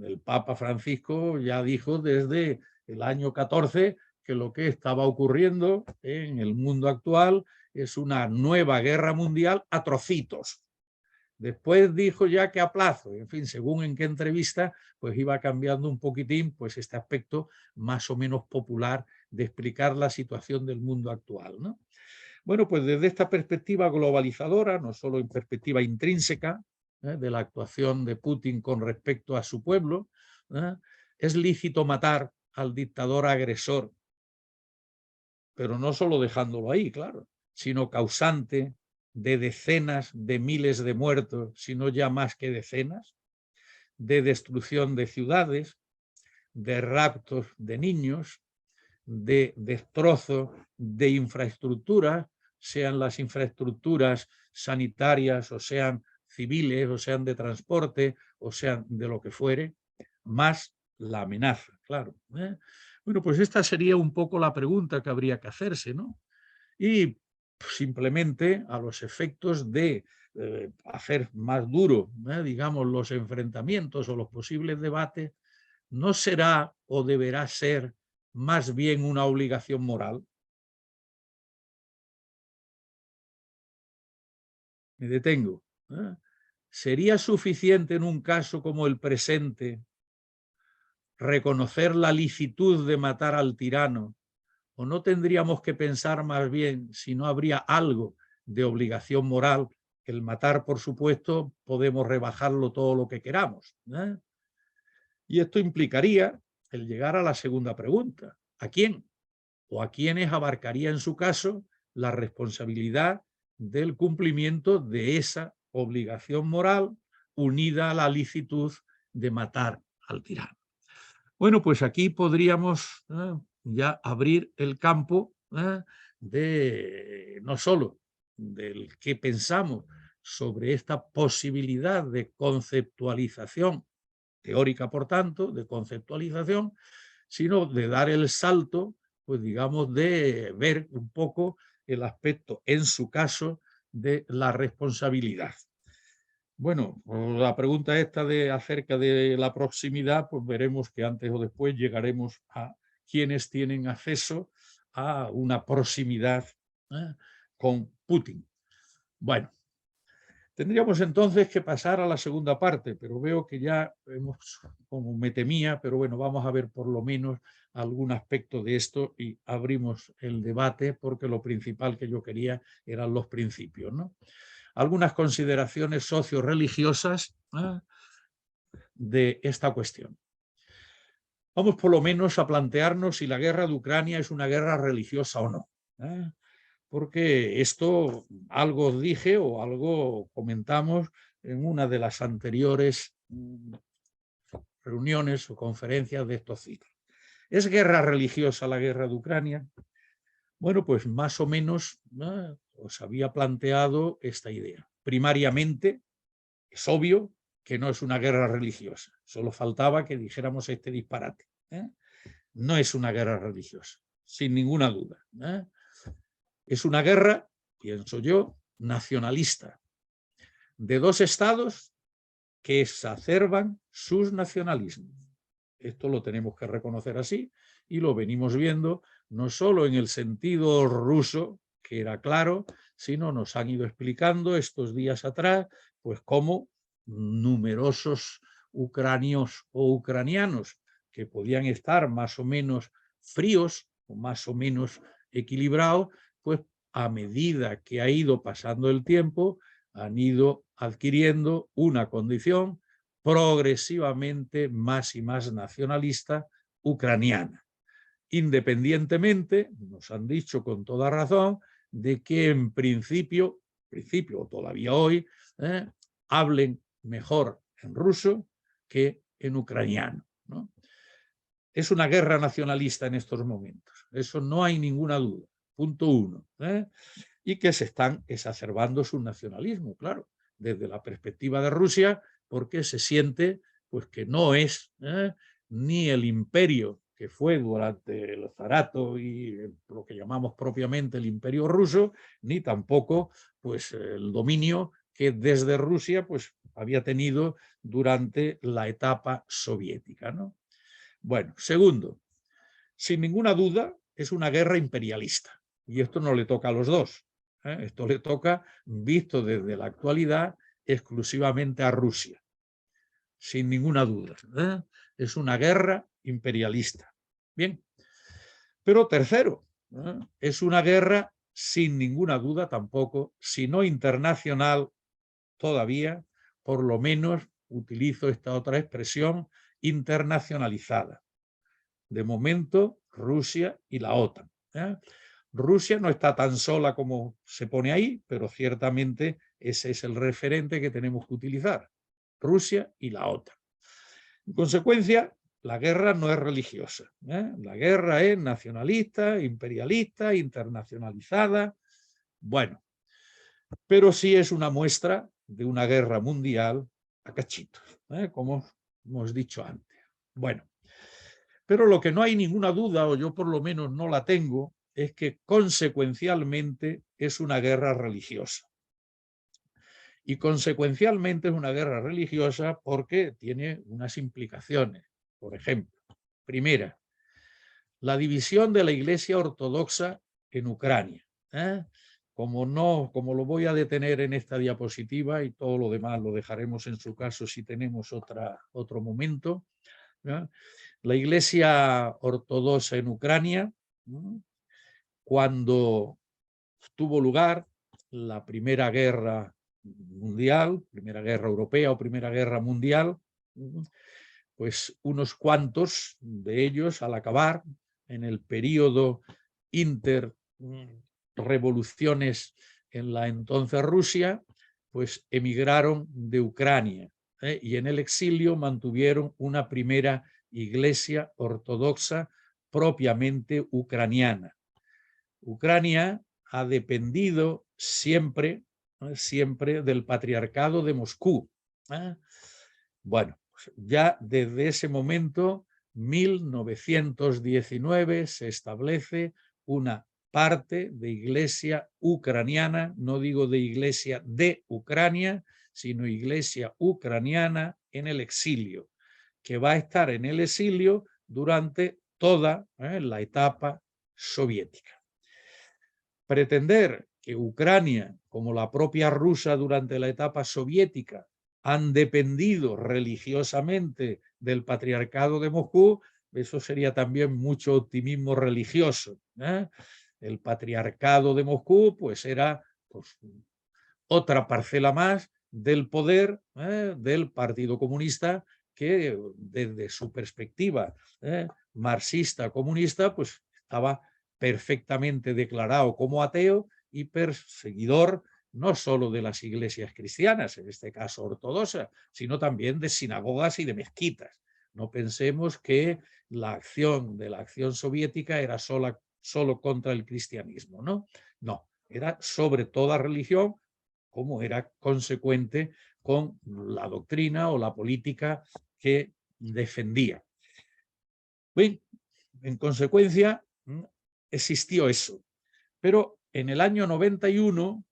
El Papa Francisco ya dijo desde el año 14 que lo que estaba ocurriendo en el mundo actual es una nueva guerra mundial a trocitos. Después dijo ya que a plazo, en fin, según en qué entrevista, pues iba cambiando un poquitín pues este aspecto más o menos popular de explicar la situación del mundo actual, ¿no? Bueno, pues desde esta perspectiva globalizadora, no solo en perspectiva intrínseca de la actuación de Putin con respecto a su pueblo, es lícito matar al dictador agresor, pero no solo dejándolo ahí, claro, sino causante de decenas de miles de muertos, sino ya más que decenas, de destrucción de ciudades, de raptos de niños, de destrozo de infraestructuras, sean las infraestructuras sanitarias o sean civiles o sean de transporte o sean de lo que fuere, más la amenaza, claro. Bueno, pues esta sería un poco la pregunta que habría que hacerse, ¿no? Y simplemente a los efectos de hacer más duro, digamos, los enfrentamientos o los posibles debates, ¿no será o deberá ser más bien una obligación moral? Me detengo. ¿Sería suficiente en un caso como el presente reconocer la licitud de matar al tirano? ¿O no tendríamos que pensar más bien si no habría algo de obligación moral? El matar, por supuesto, podemos rebajarlo todo lo que queramos. Y esto implicaría el llegar a la segunda pregunta. ¿A quién? ¿O a quiénes abarcaría en su caso la responsabilidad del cumplimiento de esa obligación moral unida a la licitud de matar al tirano? Bueno, pues aquí podríamos ya abrir el campo de no solo del que pensamos sobre esta posibilidad de conceptualización teórica, por tanto, de conceptualización, sino de dar el salto, pues digamos, de ver un poco el aspecto, en su caso, de la responsabilidad. Bueno, la pregunta esta de acerca de la proximidad, pues veremos que antes o después llegaremos a quienes tienen acceso a una proximidad con Putin. Bueno, tendríamos entonces que pasar a la segunda parte, pero veo que ya hemos, como me temía, pero bueno, vamos a ver por lo menos algún aspecto de esto y abrimos el debate porque lo principal que yo quería eran los principios, ¿no? Algunas consideraciones socio-religiosas de esta cuestión. Vamos por lo menos a plantearnos si la guerra de Ucrania es una guerra religiosa o no. Porque esto algo os dije o algo comentamos en una de las anteriores reuniones o conferencias de estos ciclos. ¿Es guerra religiosa la guerra de Ucrania? Bueno, pues más o menos os había planteado esta idea. Primariamente, es obvio que no es una guerra religiosa. Solo faltaba que dijéramos este disparate. No es una guerra religiosa, sin ninguna duda. Es una guerra, pienso yo, nacionalista, de dos estados que exacerban sus nacionalismos. Esto lo tenemos que reconocer así y lo venimos viendo no solo en el sentido ruso, que era claro, sino nos han ido explicando estos días atrás, pues cómo numerosos ucranios o ucranianos que podían estar más o menos fríos o más o menos equilibrados, pues a medida que ha ido pasando el tiempo, han ido adquiriendo una condición progresivamente más y más nacionalista ucraniana. Independientemente, nos han dicho con toda razón, de que en principio o todavía hoy, hablen mejor en ruso que en ucraniano, ¿no? Es una guerra nacionalista en estos momentos, eso no hay ninguna duda, punto uno. Y que se están exacerbando su nacionalismo, claro, desde la perspectiva de Rusia, porque se siente pues, que no es ni el imperio que fue durante el zarato y lo que llamamos propiamente el imperio ruso, ni tampoco pues, el dominio que desde Rusia pues, había tenido durante la etapa soviética, ¿no? Bueno, segundo, sin ninguna duda es una guerra imperialista y esto no le toca a los dos. Esto le toca, visto desde la actualidad, exclusivamente a Rusia, sin ninguna duda. Es una guerra imperialista. Bien, pero tercero, es una guerra sin ninguna duda tampoco, si no internacional todavía, por lo menos utilizo esta otra expresión, internacionalizada. De momento, Rusia y la OTAN. Rusia no está tan sola como se pone ahí, pero ciertamente ese es el referente que tenemos que utilizar. Rusia y la OTAN. En consecuencia, la guerra no es religiosa. La guerra es nacionalista, imperialista, internacionalizada. Bueno, pero sí es una muestra de una guerra mundial a cachitos, como hemos dicho antes. Bueno, pero lo que no hay ninguna duda, o yo por lo menos no la tengo, es que consecuencialmente es una guerra religiosa. Y consecuencialmente es una guerra religiosa porque tiene unas implicaciones. por ejemplo. Primera, la división de la Iglesia Ortodoxa en Ucrania. Como lo voy a detener en esta diapositiva y todo lo demás lo dejaremos en su caso si tenemos otro momento. La Iglesia Ortodoxa en Ucrania, cuando tuvo lugar la Primera Guerra Mundial, Primera Guerra Europea o Primera Guerra Mundial, pues unos cuantos de ellos al acabar en el periodo interrevoluciones en la entonces Rusia, pues emigraron de Ucrania y en el exilio mantuvieron una primera iglesia ortodoxa propiamente ucraniana. Ucrania ha dependido siempre del patriarcado de Moscú. Bueno, ya desde ese momento, 1919, se establece una parte de iglesia ucraniana, no digo de iglesia de Ucrania, sino iglesia ucraniana en el exilio, que va a estar en el exilio durante toda la etapa soviética. Pretender que Ucrania, como la propia Rusia durante la etapa soviética, han dependido religiosamente del patriarcado de Moscú, eso sería también mucho optimismo religioso. El patriarcado de Moscú pues era pues, otra parcela más del poder del Partido Comunista, que desde su perspectiva marxista comunista pues estaba perfectamente declarado como ateo y perseguidor no solo de las iglesias cristianas, en este caso ortodoxas, sino también de sinagogas y de mezquitas. No pensemos que la acción soviética era solo contra el cristianismo, ¿no? No, era sobre toda religión, como era consecuente con la doctrina o la política que defendía. Bien, en consecuencia, existió eso. Pero en el año 91,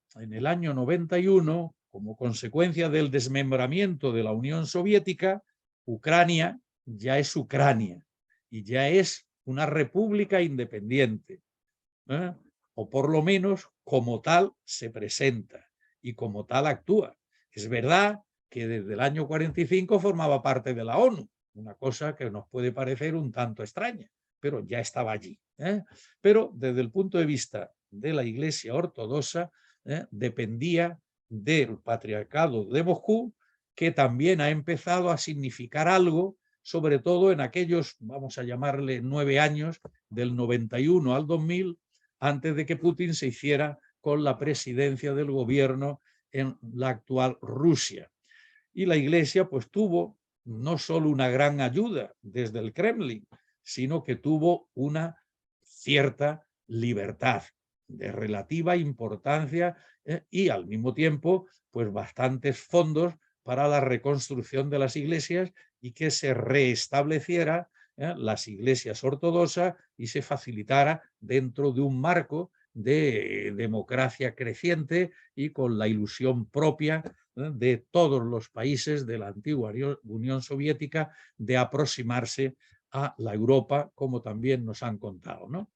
como consecuencia del desmembramiento de la Unión Soviética, Ucrania ya es Ucrania y ya es una república independiente, o por lo menos como tal se presenta y como tal actúa. Es verdad que desde el año 45 formaba parte de la ONU, una cosa que nos puede parecer un tanto extraña, pero ya estaba allí. Pero desde el punto de vista de la Iglesia Ortodoxa, dependía del patriarcado de Moscú, que también ha empezado a significar algo, sobre todo en aquellos, vamos a llamarle 9 años, del 91 al 2000, antes de que Putin se hiciera con la presidencia del gobierno en la actual Rusia. Y la Iglesia pues tuvo no solo una gran ayuda desde el Kremlin, sino que tuvo una cierta libertad de relativa importancia y al mismo tiempo pues bastantes fondos para la reconstrucción de las iglesias y que se restableciera las iglesias ortodoxas y se facilitara dentro de un marco de democracia creciente y con la ilusión propia de todos los países de la antigua Unión Soviética de aproximarse a la Europa, como también nos han contado, ¿no?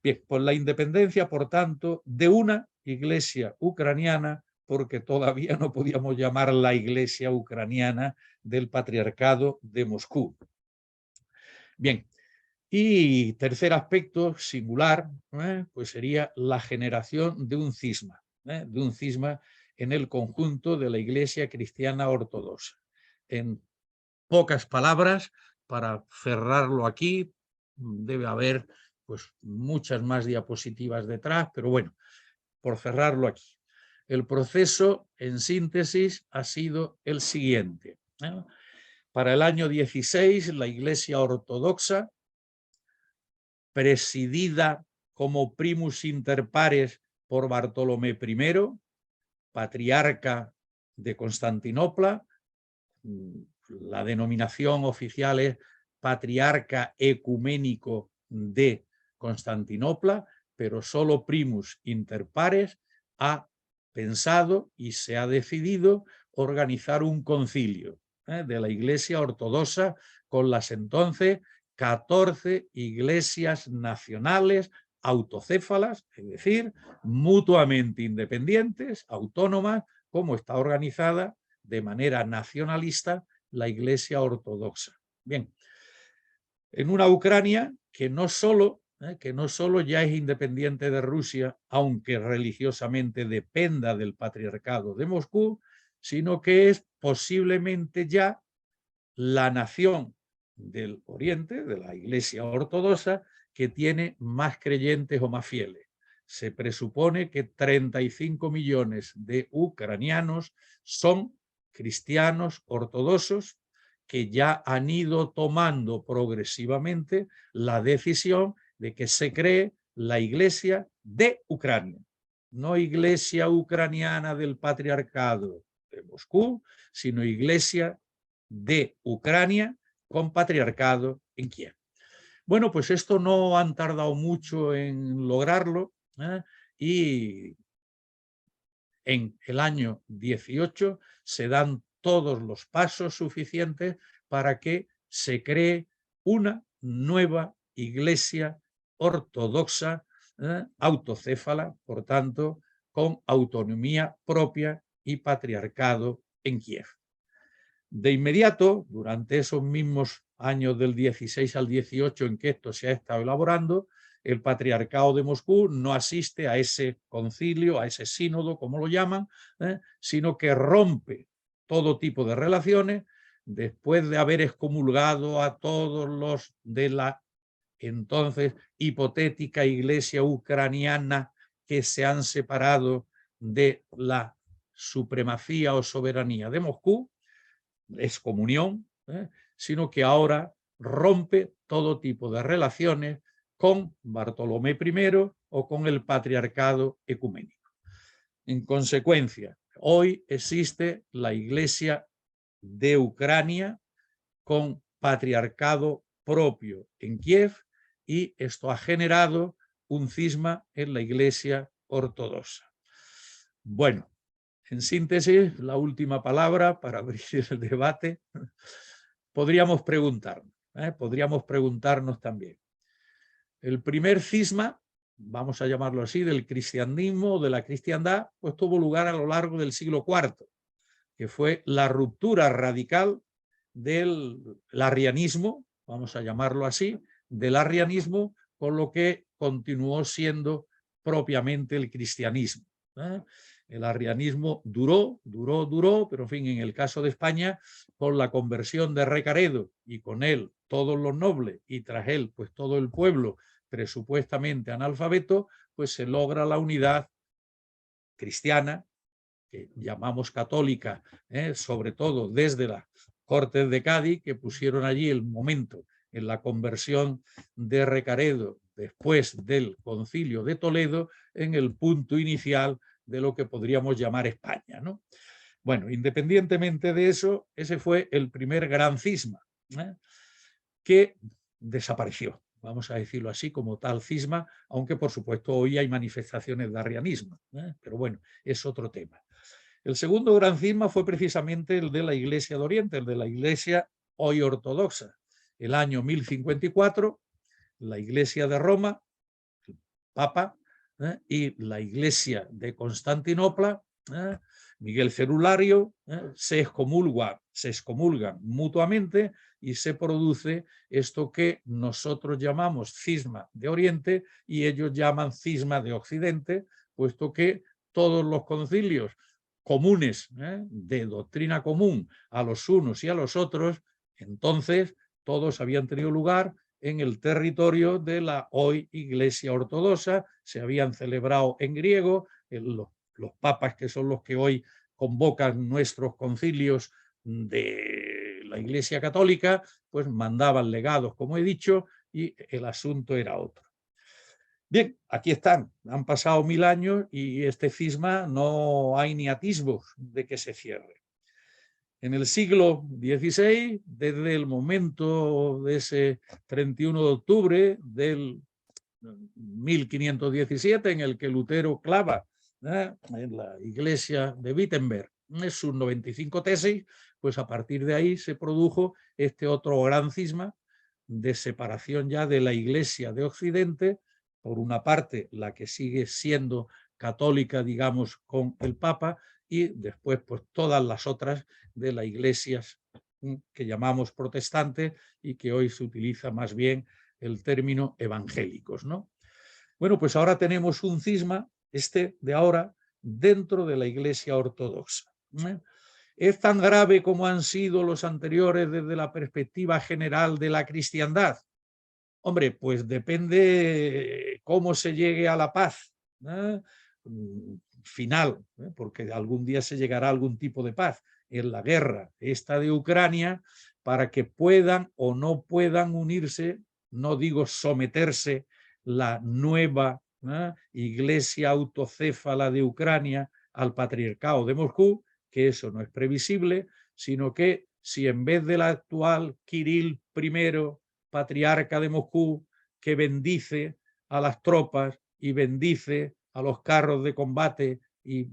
Bien, pues la independencia, por tanto, de una iglesia ucraniana, porque todavía no podíamos llamar la iglesia ucraniana del patriarcado de Moscú. Bien, y tercer aspecto singular, pues sería la generación de un cisma en el conjunto de la Iglesia cristiana ortodoxa. En pocas palabras, para cerrarlo aquí, debe haber pues muchas más diapositivas detrás, pero bueno, por cerrarlo aquí. El proceso, en síntesis, ha sido el siguiente. Para el año 16, la Iglesia ortodoxa, presidida como primus inter pares por Bartolomé I, patriarca de Constantinopla. La denominación oficial es Patriarca Ecuménico de Constantinopla, pero solo primus inter pares ha pensado y se ha decidido organizar un concilio. de la Iglesia ortodoxa, con las entonces 14 iglesias nacionales autocéfalas, es decir, mutuamente independientes, autónomas, como está organizada de manera nacionalista la Iglesia ortodoxa. Bien, en una Ucrania que no solo ya es independiente de Rusia, aunque religiosamente dependa del patriarcado de Moscú, sino que es posiblemente ya la nación del Oriente, de la Iglesia ortodoxa, que tiene más creyentes o más fieles. Se presupone que 35 millones de ucranianos son cristianos ortodoxos que ya han ido tomando progresivamente la decisión de que se cree la Iglesia de Ucrania, no Iglesia ucraniana del Patriarcado de Moscú, sino Iglesia de Ucrania con patriarcado en Kiev. Bueno, pues esto no han tardado mucho en lograrlo, y en el año 18 se dan todos los pasos suficientes para que se cree una nueva iglesia ortodoxa, autocéfala, por tanto, con autonomía propia y patriarcado en Kiev. De inmediato, durante esos mismos años del 16 al 18 en que esto se ha estado elaborando, el Patriarcado de Moscú no asiste a ese concilio, a ese sínodo, como lo llaman, sino que rompe todo tipo de relaciones después de haber excomulgado a todos los de la entonces hipotética iglesia ucraniana que se han separado de la supremacía o soberanía de Moscú, excomunión, sino que ahora rompe todo tipo de relaciones con Bartolomé I o con el patriarcado ecuménico. En consecuencia, hoy existe la Iglesia de Ucrania con patriarcado propio en Kiev, y esto ha generado un cisma en la Iglesia ortodoxa. Bueno, en síntesis, la última palabra para abrir el debate, podríamos preguntarnos también. El primer cisma, vamos a llamarlo así, del cristianismo o de la cristiandad, pues tuvo lugar a lo largo del siglo IV, que fue la ruptura radical del arrianismo, vamos a llamarlo así, del arrianismo, con lo que continuó siendo propiamente el cristianismo. El arrianismo duró, pero en fin, en el caso de España, con la conversión de Recaredo y con él todos los nobles y tras él pues todo el pueblo presupuestamente analfabeto, pues se logra la unidad cristiana, que llamamos católica, sobre todo desde las Cortes de Cádiz, que pusieron allí el momento en la conversión de Recaredo después del Concilio de Toledo en el punto inicial de lo que podríamos llamar España, ¿no? Bueno, independientemente de eso, ese fue el primer gran cisma, que desapareció, vamos a decirlo así, como tal cisma, aunque por supuesto hoy hay manifestaciones de arrianismo, pero bueno, es otro tema. El segundo gran cisma fue precisamente el de la Iglesia de Oriente, el de la Iglesia hoy ortodoxa. El año 1054, la Iglesia de Roma, el Papa, y la Iglesia de Constantinopla, Miguel Cerulario, se excomulgan mutuamente y se produce esto que nosotros llamamos cisma de Oriente y ellos llaman cisma de Occidente, puesto que todos los concilios comunes, de doctrina común a los unos y a los otros, entonces todos habían tenido lugar en el territorio de la hoy Iglesia Ortodoxa, se habían celebrado en griego, los papas, que son los que hoy convocan nuestros concilios de la Iglesia Católica, pues mandaban legados, como he dicho, y el asunto era otro. Bien, aquí están, han pasado 1000 años y este cisma no hay ni atisbos de que se cierre. En el siglo XVI, desde el momento de ese 31 de octubre del 1517, en el que Lutero clava en la iglesia de Wittenberg sus 95 tesis, pues a partir de ahí se produjo este otro gran cisma de separación ya de la Iglesia de Occidente, por una parte la que sigue siendo católica, digamos, con el Papa, y después pues todas las otras de las iglesias que llamamos protestantes y que hoy se utiliza más bien el término evangélicos, ¿no? Bueno, pues ahora tenemos un cisma, este de ahora, dentro de la Iglesia ortodoxa. ¿Es tan grave como han sido los anteriores desde la perspectiva general de la cristiandad? Hombre, pues depende cómo se llegue a la paz final, porque algún día se llegará a algún tipo de paz en la guerra esta de Ucrania, para que puedan o no puedan unirse, no digo someterse, la nueva iglesia autocéfala de Ucrania al patriarcado de Moscú, que eso no es previsible, sino que si en vez del actual Kirill I, patriarca de Moscú, que bendice a las tropas y bendice a los carros de combate y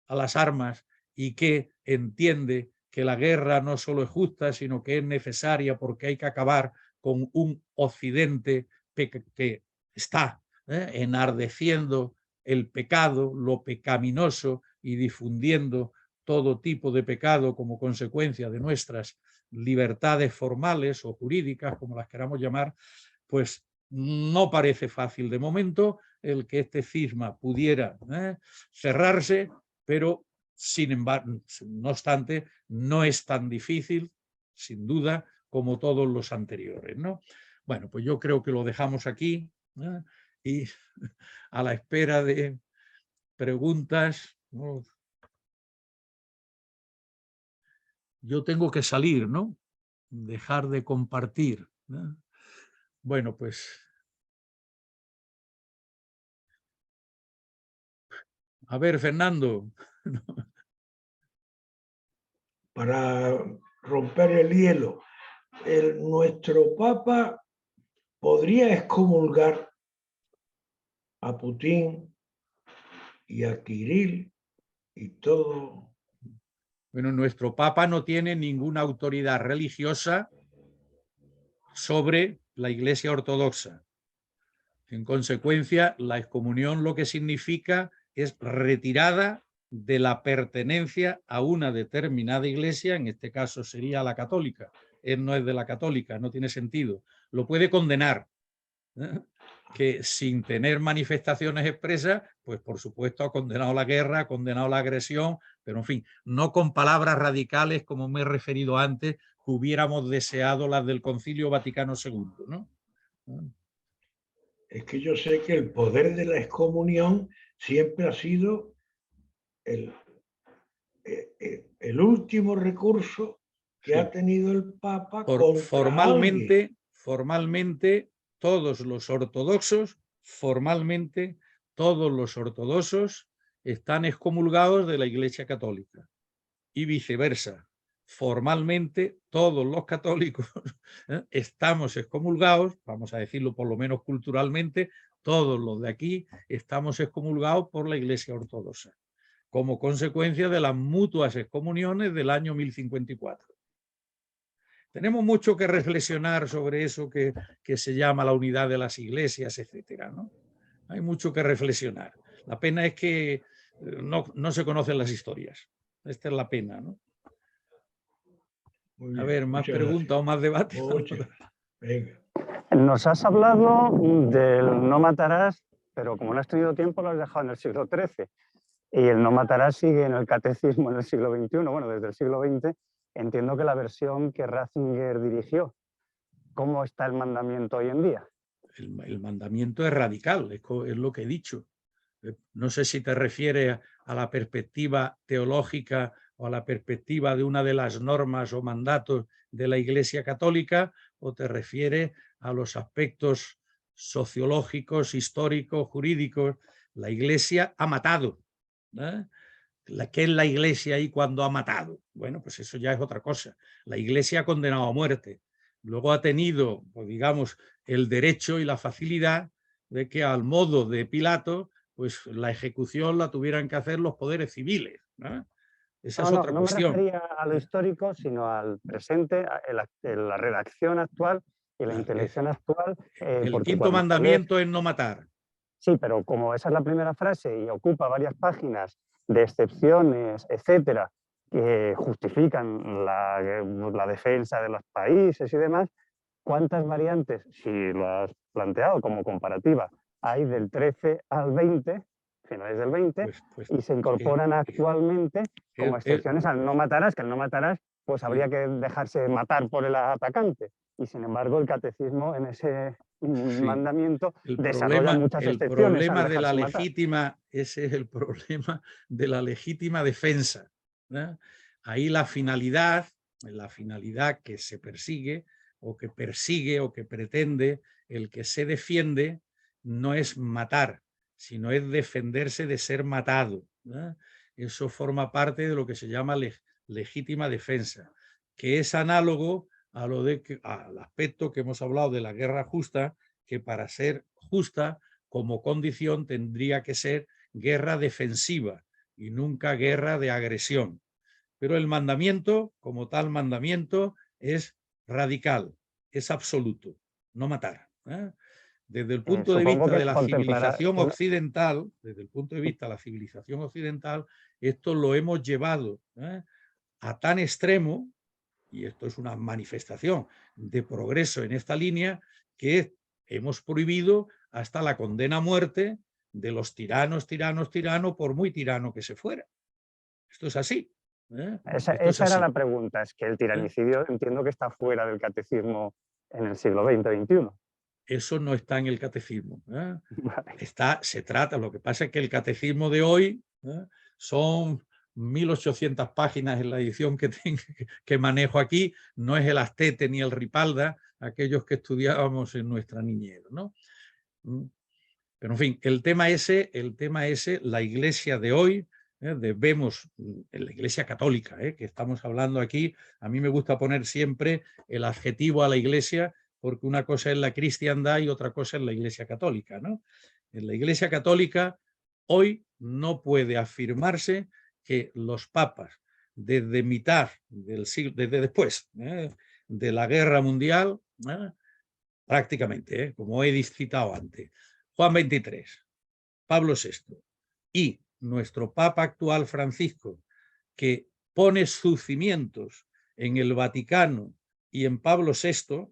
a las armas, y que entiende que la guerra no solo es justa, sino que es necesaria porque hay que acabar con un occidente que está enardeciendo el pecado, lo pecaminoso, y difundiendo todo tipo de pecado como consecuencia de nuestras libertades formales o jurídicas, como las queramos llamar, pues no parece fácil de momento el que este cisma pudiera cerrarse, pero sin embargo, no obstante, no es tan difícil, sin duda, como todos los anteriores, ¿no? Bueno, pues yo creo que lo dejamos aquí y a la espera de preguntas. Yo tengo que salir, ¿no? Dejar de compartir, ¿no? Bueno, pues a ver, Fernando. Para romper el hielo, nuestro Papa podría excomulgar a Putin y a Kirill y todo. Bueno, nuestro Papa no tiene ninguna autoridad religiosa sobre la Iglesia ortodoxa. En consecuencia, la excomunión lo que significa es retirada de la pertenencia a una determinada iglesia, en este caso sería la católica. Él no es de la católica, no tiene sentido. Lo puede condenar, que sin tener manifestaciones expresas, pues por supuesto ha condenado la guerra, ha condenado la agresión, pero en fin, no con palabras radicales como me he referido antes, que hubiéramos deseado las del Concilio Vaticano II, ¿no? Es que yo sé que el poder de la excomunión siempre ha sido el último recurso que ha tenido el Papa contra alguien. Formalmente, todos los ortodoxos, están excomulgados de la Iglesia Católica y viceversa. Formalmente, todos los católicos estamos excomulgados, vamos a decirlo por lo menos culturalmente, todos los de aquí estamos excomulgados por la Iglesia Ortodoxa, como consecuencia de las mutuas excomuniones del año 1054. Tenemos mucho que reflexionar sobre eso que se llama la unidad de las iglesias, etcétera, ¿no? Hay mucho que reflexionar. La pena es que no se conocen las historias. Esta es la pena, ¿no? Bien, a ver, más preguntas o más debate. Venga. Nos has hablado del no matarás, pero como no has tenido tiempo lo has dejado en el siglo XIII. Y el no matarás sigue en el catecismo en el siglo XXI, bueno, desde el siglo XX. Entiendo que la versión que Ratzinger dirigió. ¿Cómo está el mandamiento hoy en día? El mandamiento es radical, es lo que he dicho. No sé si te refieres a la perspectiva teológica o a la perspectiva de una de las normas o mandatos de la Iglesia Católica, o te refieres a los aspectos sociológicos, históricos, jurídicos. La Iglesia ha matado. ¿Qué es la Iglesia ahí cuando ha matado? Bueno, pues eso ya es otra cosa. La Iglesia ha condenado a muerte. Luego ha tenido, pues digamos, el derecho y la facilidad de que al modo de Pilato, pues la ejecución la tuvieran que hacer los poderes civiles, ¿no? Esa es otra no cuestión. me refería a lo histórico, sino al presente, la redacción actual y la intelección actual. El Porque quinto cuando mandamiento es no matar. sí, pero como esa es la primera frase y ocupa varias páginas de excepciones, etcétera, que justifican la defensa de los países y demás, ¿cuántas variantes, si lo has planteado como comparativa, hay del 13 al 20, finales del 20, y se incorporan actualmente como excepciones al no matarás, que el no matarás pues habría que dejarse matar por el atacante. Y sin embargo el catecismo en ese mandamiento desarrolla muchas excepciones. Ese es el problema de la legítima defensa, ¿no? Ahí la finalidad que se persigue o que pretende el que se defiende no es matar, sino es defenderse de ser matado, ¿no? Eso forma parte de lo que se llama legítima defensa, que es análogo a al aspecto que hemos hablado de la guerra justa, que para ser justa como condición tendría que ser guerra defensiva y nunca guerra de agresión. Pero el mandamiento, como tal mandamiento, es radical, es absoluto, no matar, ¿eh? Desde el punto de vista de la civilización occidental, esto lo hemos llevado, ¿eh?, a tan extremo, y esto es una manifestación de progreso en esta línea, que hemos prohibido hasta la condena a muerte de los tiranos, por muy tirano que se fuera. Esto es así. Esa era la pregunta, es que el tiranicidio entiendo que está fuera del catecismo en el siglo XX-XXI. Eso no está en el catecismo. Se trata, lo que pasa es que el catecismo de hoy son 1800 páginas en la edición que manejo aquí, no es el Astete ni el Ripalda, aquellos que estudiábamos en nuestra niñez, ¿no? Pero en fin, el tema ese, la Iglesia de hoy, vemos en la Iglesia católica, que estamos hablando aquí, a mí me gusta poner siempre el adjetivo a la Iglesia, porque una cosa es la cristiandad y otra cosa es la Iglesia católica, ¿no? En la Iglesia católica hoy no puede afirmarse que los papas, desde mitad del siglo, desde después de la Guerra Mundial, prácticamente, como he citado antes, Juan XXIII, Pablo VI y nuestro Papa actual Francisco, que pone sus cimientos en el Vaticano y en Pablo VI,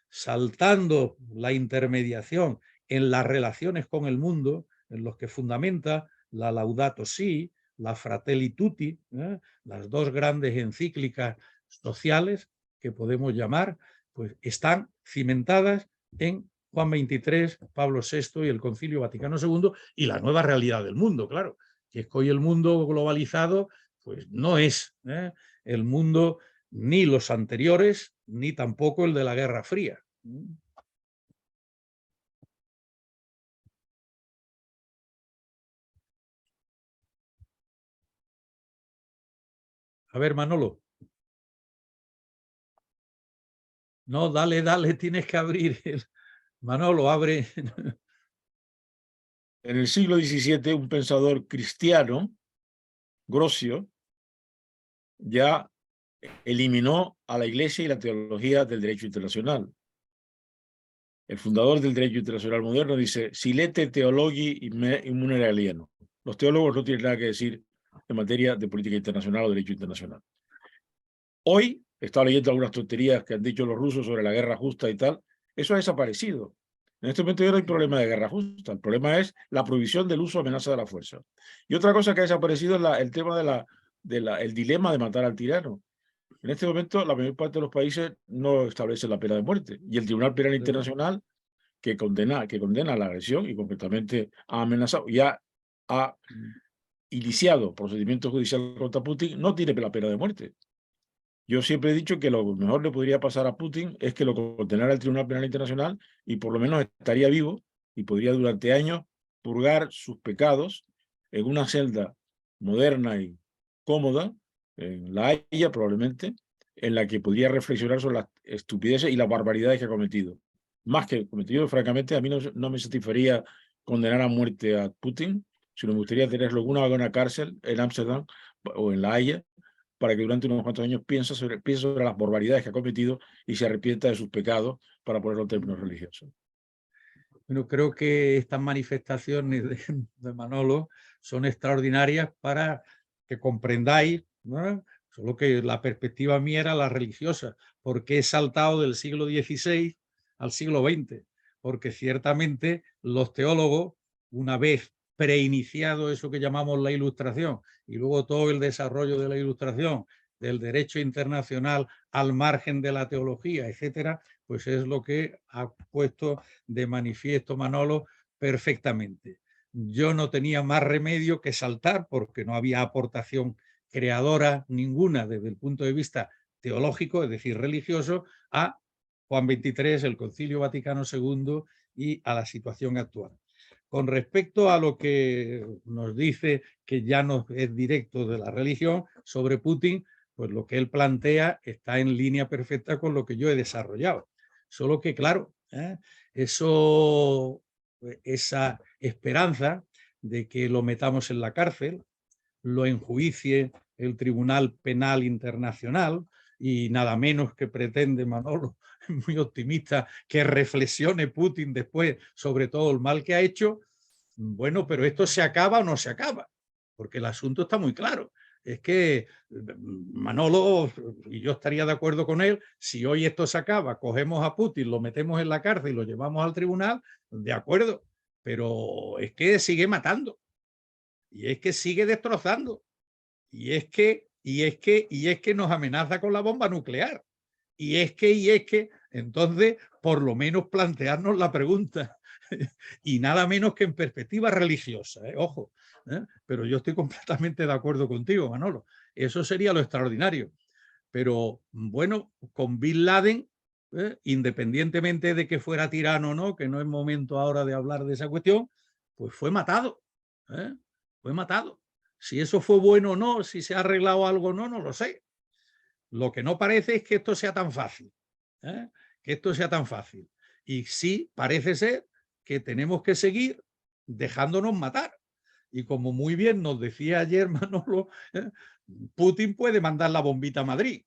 saltando la intermediación en las relaciones con el mundo, en los que fundamenta la Laudato Si, la Fratelli Tutti, las dos grandes encíclicas sociales que podemos llamar, pues están cimentadas en Juan XXIII, Pablo VI y el Concilio Vaticano II y la nueva realidad del mundo, claro, que es que hoy el mundo globalizado pues no es el mundo ni los anteriores, ni tampoco el de la Guerra Fría. A ver, Manolo. No, dale, tienes que abrir. Manolo, abre. En el siglo XVII, un pensador cristiano, Grocio, ya eliminó a la Iglesia y la teología del derecho internacional. El fundador del derecho internacional moderno dice: silete teologi immunere alieno. Los teólogos no tienen nada que decir en materia de política internacional o derecho internacional. Hoy, estaba leyendo algunas tonterías que han dicho los rusos sobre la guerra justa y tal, eso ha desaparecido. En este momento ya no hay problema de guerra justa, el problema es la prohibición del uso o amenaza de la fuerza. Y otra cosa que ha desaparecido es el tema el dilema de matar al tirano. En este momento la mayor parte de los países no establecen la pena de muerte y el Tribunal Penal Internacional, que condena la agresión y concretamente ha amenazado, ya ha iniciado procedimientos judiciales contra Putin, no tiene la pena de muerte. Yo siempre he dicho que lo mejor le podría pasar a Putin es que lo condenara el Tribunal Penal Internacional y por lo menos estaría vivo y podría durante años purgar sus pecados en una celda moderna y cómoda, en La Haya probablemente, en la que podría reflexionar sobre las estupideces y las barbaridades que ha cometido. Más que cometido, francamente, a mí no me satisfaría condenar a muerte a Putin, sino me gustaría tenerlo en una cárcel en Ámsterdam o en La Haya, para que durante unos cuantos años piense sobre las barbaridades que ha cometido y se arrepienta de sus pecados, para ponerlo en términos religiosos. Bueno, creo que estas manifestaciones de Manolo son extraordinarias para que comprendáis, ¿no? Solo que la perspectiva mía era la religiosa, porque he saltado del siglo XVI al siglo XX, porque ciertamente los teólogos, una vez preiniciado eso que llamamos la Ilustración y luego todo el desarrollo de la Ilustración, del derecho internacional al margen de la teología, etcétera, pues es lo que ha puesto de manifiesto Manolo perfectamente. Yo no tenía más remedio que saltar porque no había aportación creadora ninguna desde el punto de vista teológico, es decir, religioso, a Juan XXIII, el Concilio Vaticano II y a la situación actual. Con respecto a lo que nos dice que ya no es directo de la religión sobre Putin, pues lo que él plantea está en línea perfecta con lo que yo he desarrollado. Solo que, claro, esa esperanza de que lo metamos en la cárcel, lo enjuicie el Tribunal Penal Internacional y nada menos que pretende Manolo, muy optimista, que reflexione Putin después sobre todo el mal que ha hecho. Bueno, pero ¿esto se acaba o no se acaba? Porque el asunto está muy claro. Es que Manolo, y yo estaría de acuerdo con él, si hoy esto se acaba, cogemos a Putin, lo metemos en la cárcel y lo llevamos al tribunal, de acuerdo, pero es que sigue matando, y es que sigue destrozando, y es que nos amenaza con la bomba nuclear, y es que, entonces, por lo menos plantearnos la pregunta, y nada menos que en perspectiva religiosa, ojo, pero yo estoy completamente de acuerdo contigo, Manolo, eso sería lo extraordinario, pero bueno, con Bin Laden, independientemente de que fuera tirano o no, que no es momento ahora de hablar de esa cuestión, pues fue matado, fue matado. Si eso fue bueno o no, si se ha arreglado algo o no, no lo sé. Lo que no parece es que esto sea tan fácil, que esto sea tan fácil. Y sí, parece ser que tenemos que seguir dejándonos matar. Y como muy bien nos decía ayer Manolo, Putin puede mandar la bombita a Madrid.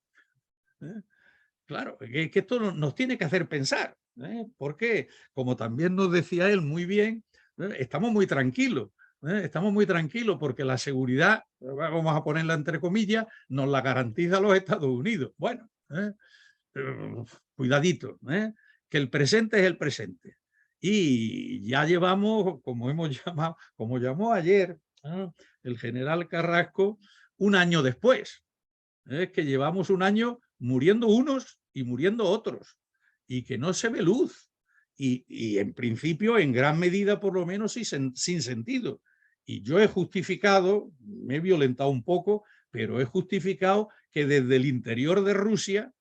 Claro, es que esto nos tiene que hacer pensar, porque, como también nos decía él muy bien, estamos muy tranquilos. Estamos muy tranquilos porque la seguridad, vamos a ponerla entre comillas, nos la garantiza los Estados Unidos. Bueno, cuidadito, que el presente es el presente. Y ya llevamos, como hemos llamado, como llamó ayer el general Carrasco, un año después. Es que llevamos un año muriendo unos y muriendo otros, y que no se ve luz. Y en principio, en gran medida, por lo menos, sin sentido. Y yo he justificado, me he violentado un poco, pero he justificado que desde el interior de Rusia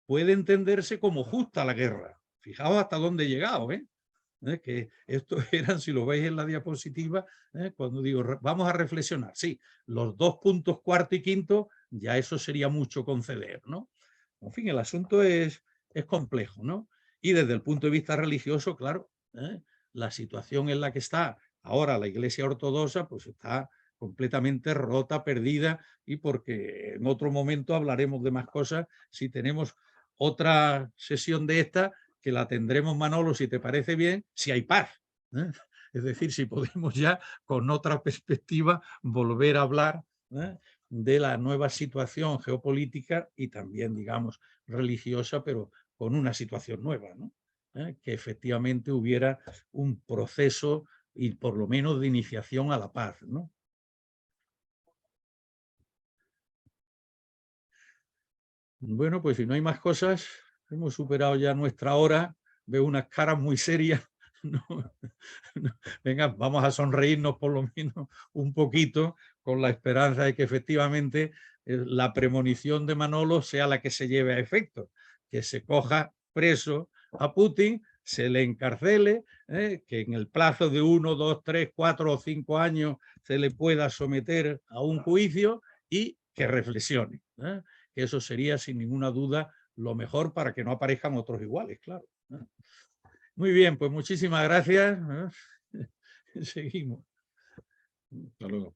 puede entenderse como justa la guerra. Fijaos hasta dónde he llegado, que estos eran, si lo veis en la diapositiva, cuando digo vamos a reflexionar, sí, los 2 puntos cuarto y quinto, ya eso sería mucho conceder, ¿no? En fin, el asunto es complejo, ¿no? Y desde el punto de vista religioso, claro, la situación en la que está ahora la Iglesia Ortodoxa, pues está completamente rota, perdida, y porque en otro momento hablaremos de más cosas si tenemos otra sesión de esta, que la tendremos, Manolo, si te parece bien, si hay paz. Es decir, si podemos ya con otra perspectiva volver a hablar de la nueva situación geopolítica y también, digamos, religiosa, pero con una situación nueva, ¿no? Que efectivamente hubiera un proceso y por lo menos de iniciación a la paz, ¿no? Bueno, pues si no hay más cosas, hemos superado ya nuestra hora, veo unas caras muy serias. No, no. Venga, vamos a sonreírnos por lo menos un poquito con la esperanza de que efectivamente la premonición de Manolo sea la que se lleve a efecto, que se coja preso a Putin, se le encarcele, que en el plazo de 1, 2, 3, 4 o 5 años se le pueda someter a un juicio y que reflexione. Que eso sería sin ninguna duda lo mejor para que no aparezcan otros iguales, claro. Muy bien, pues muchísimas gracias. Seguimos. Hasta luego.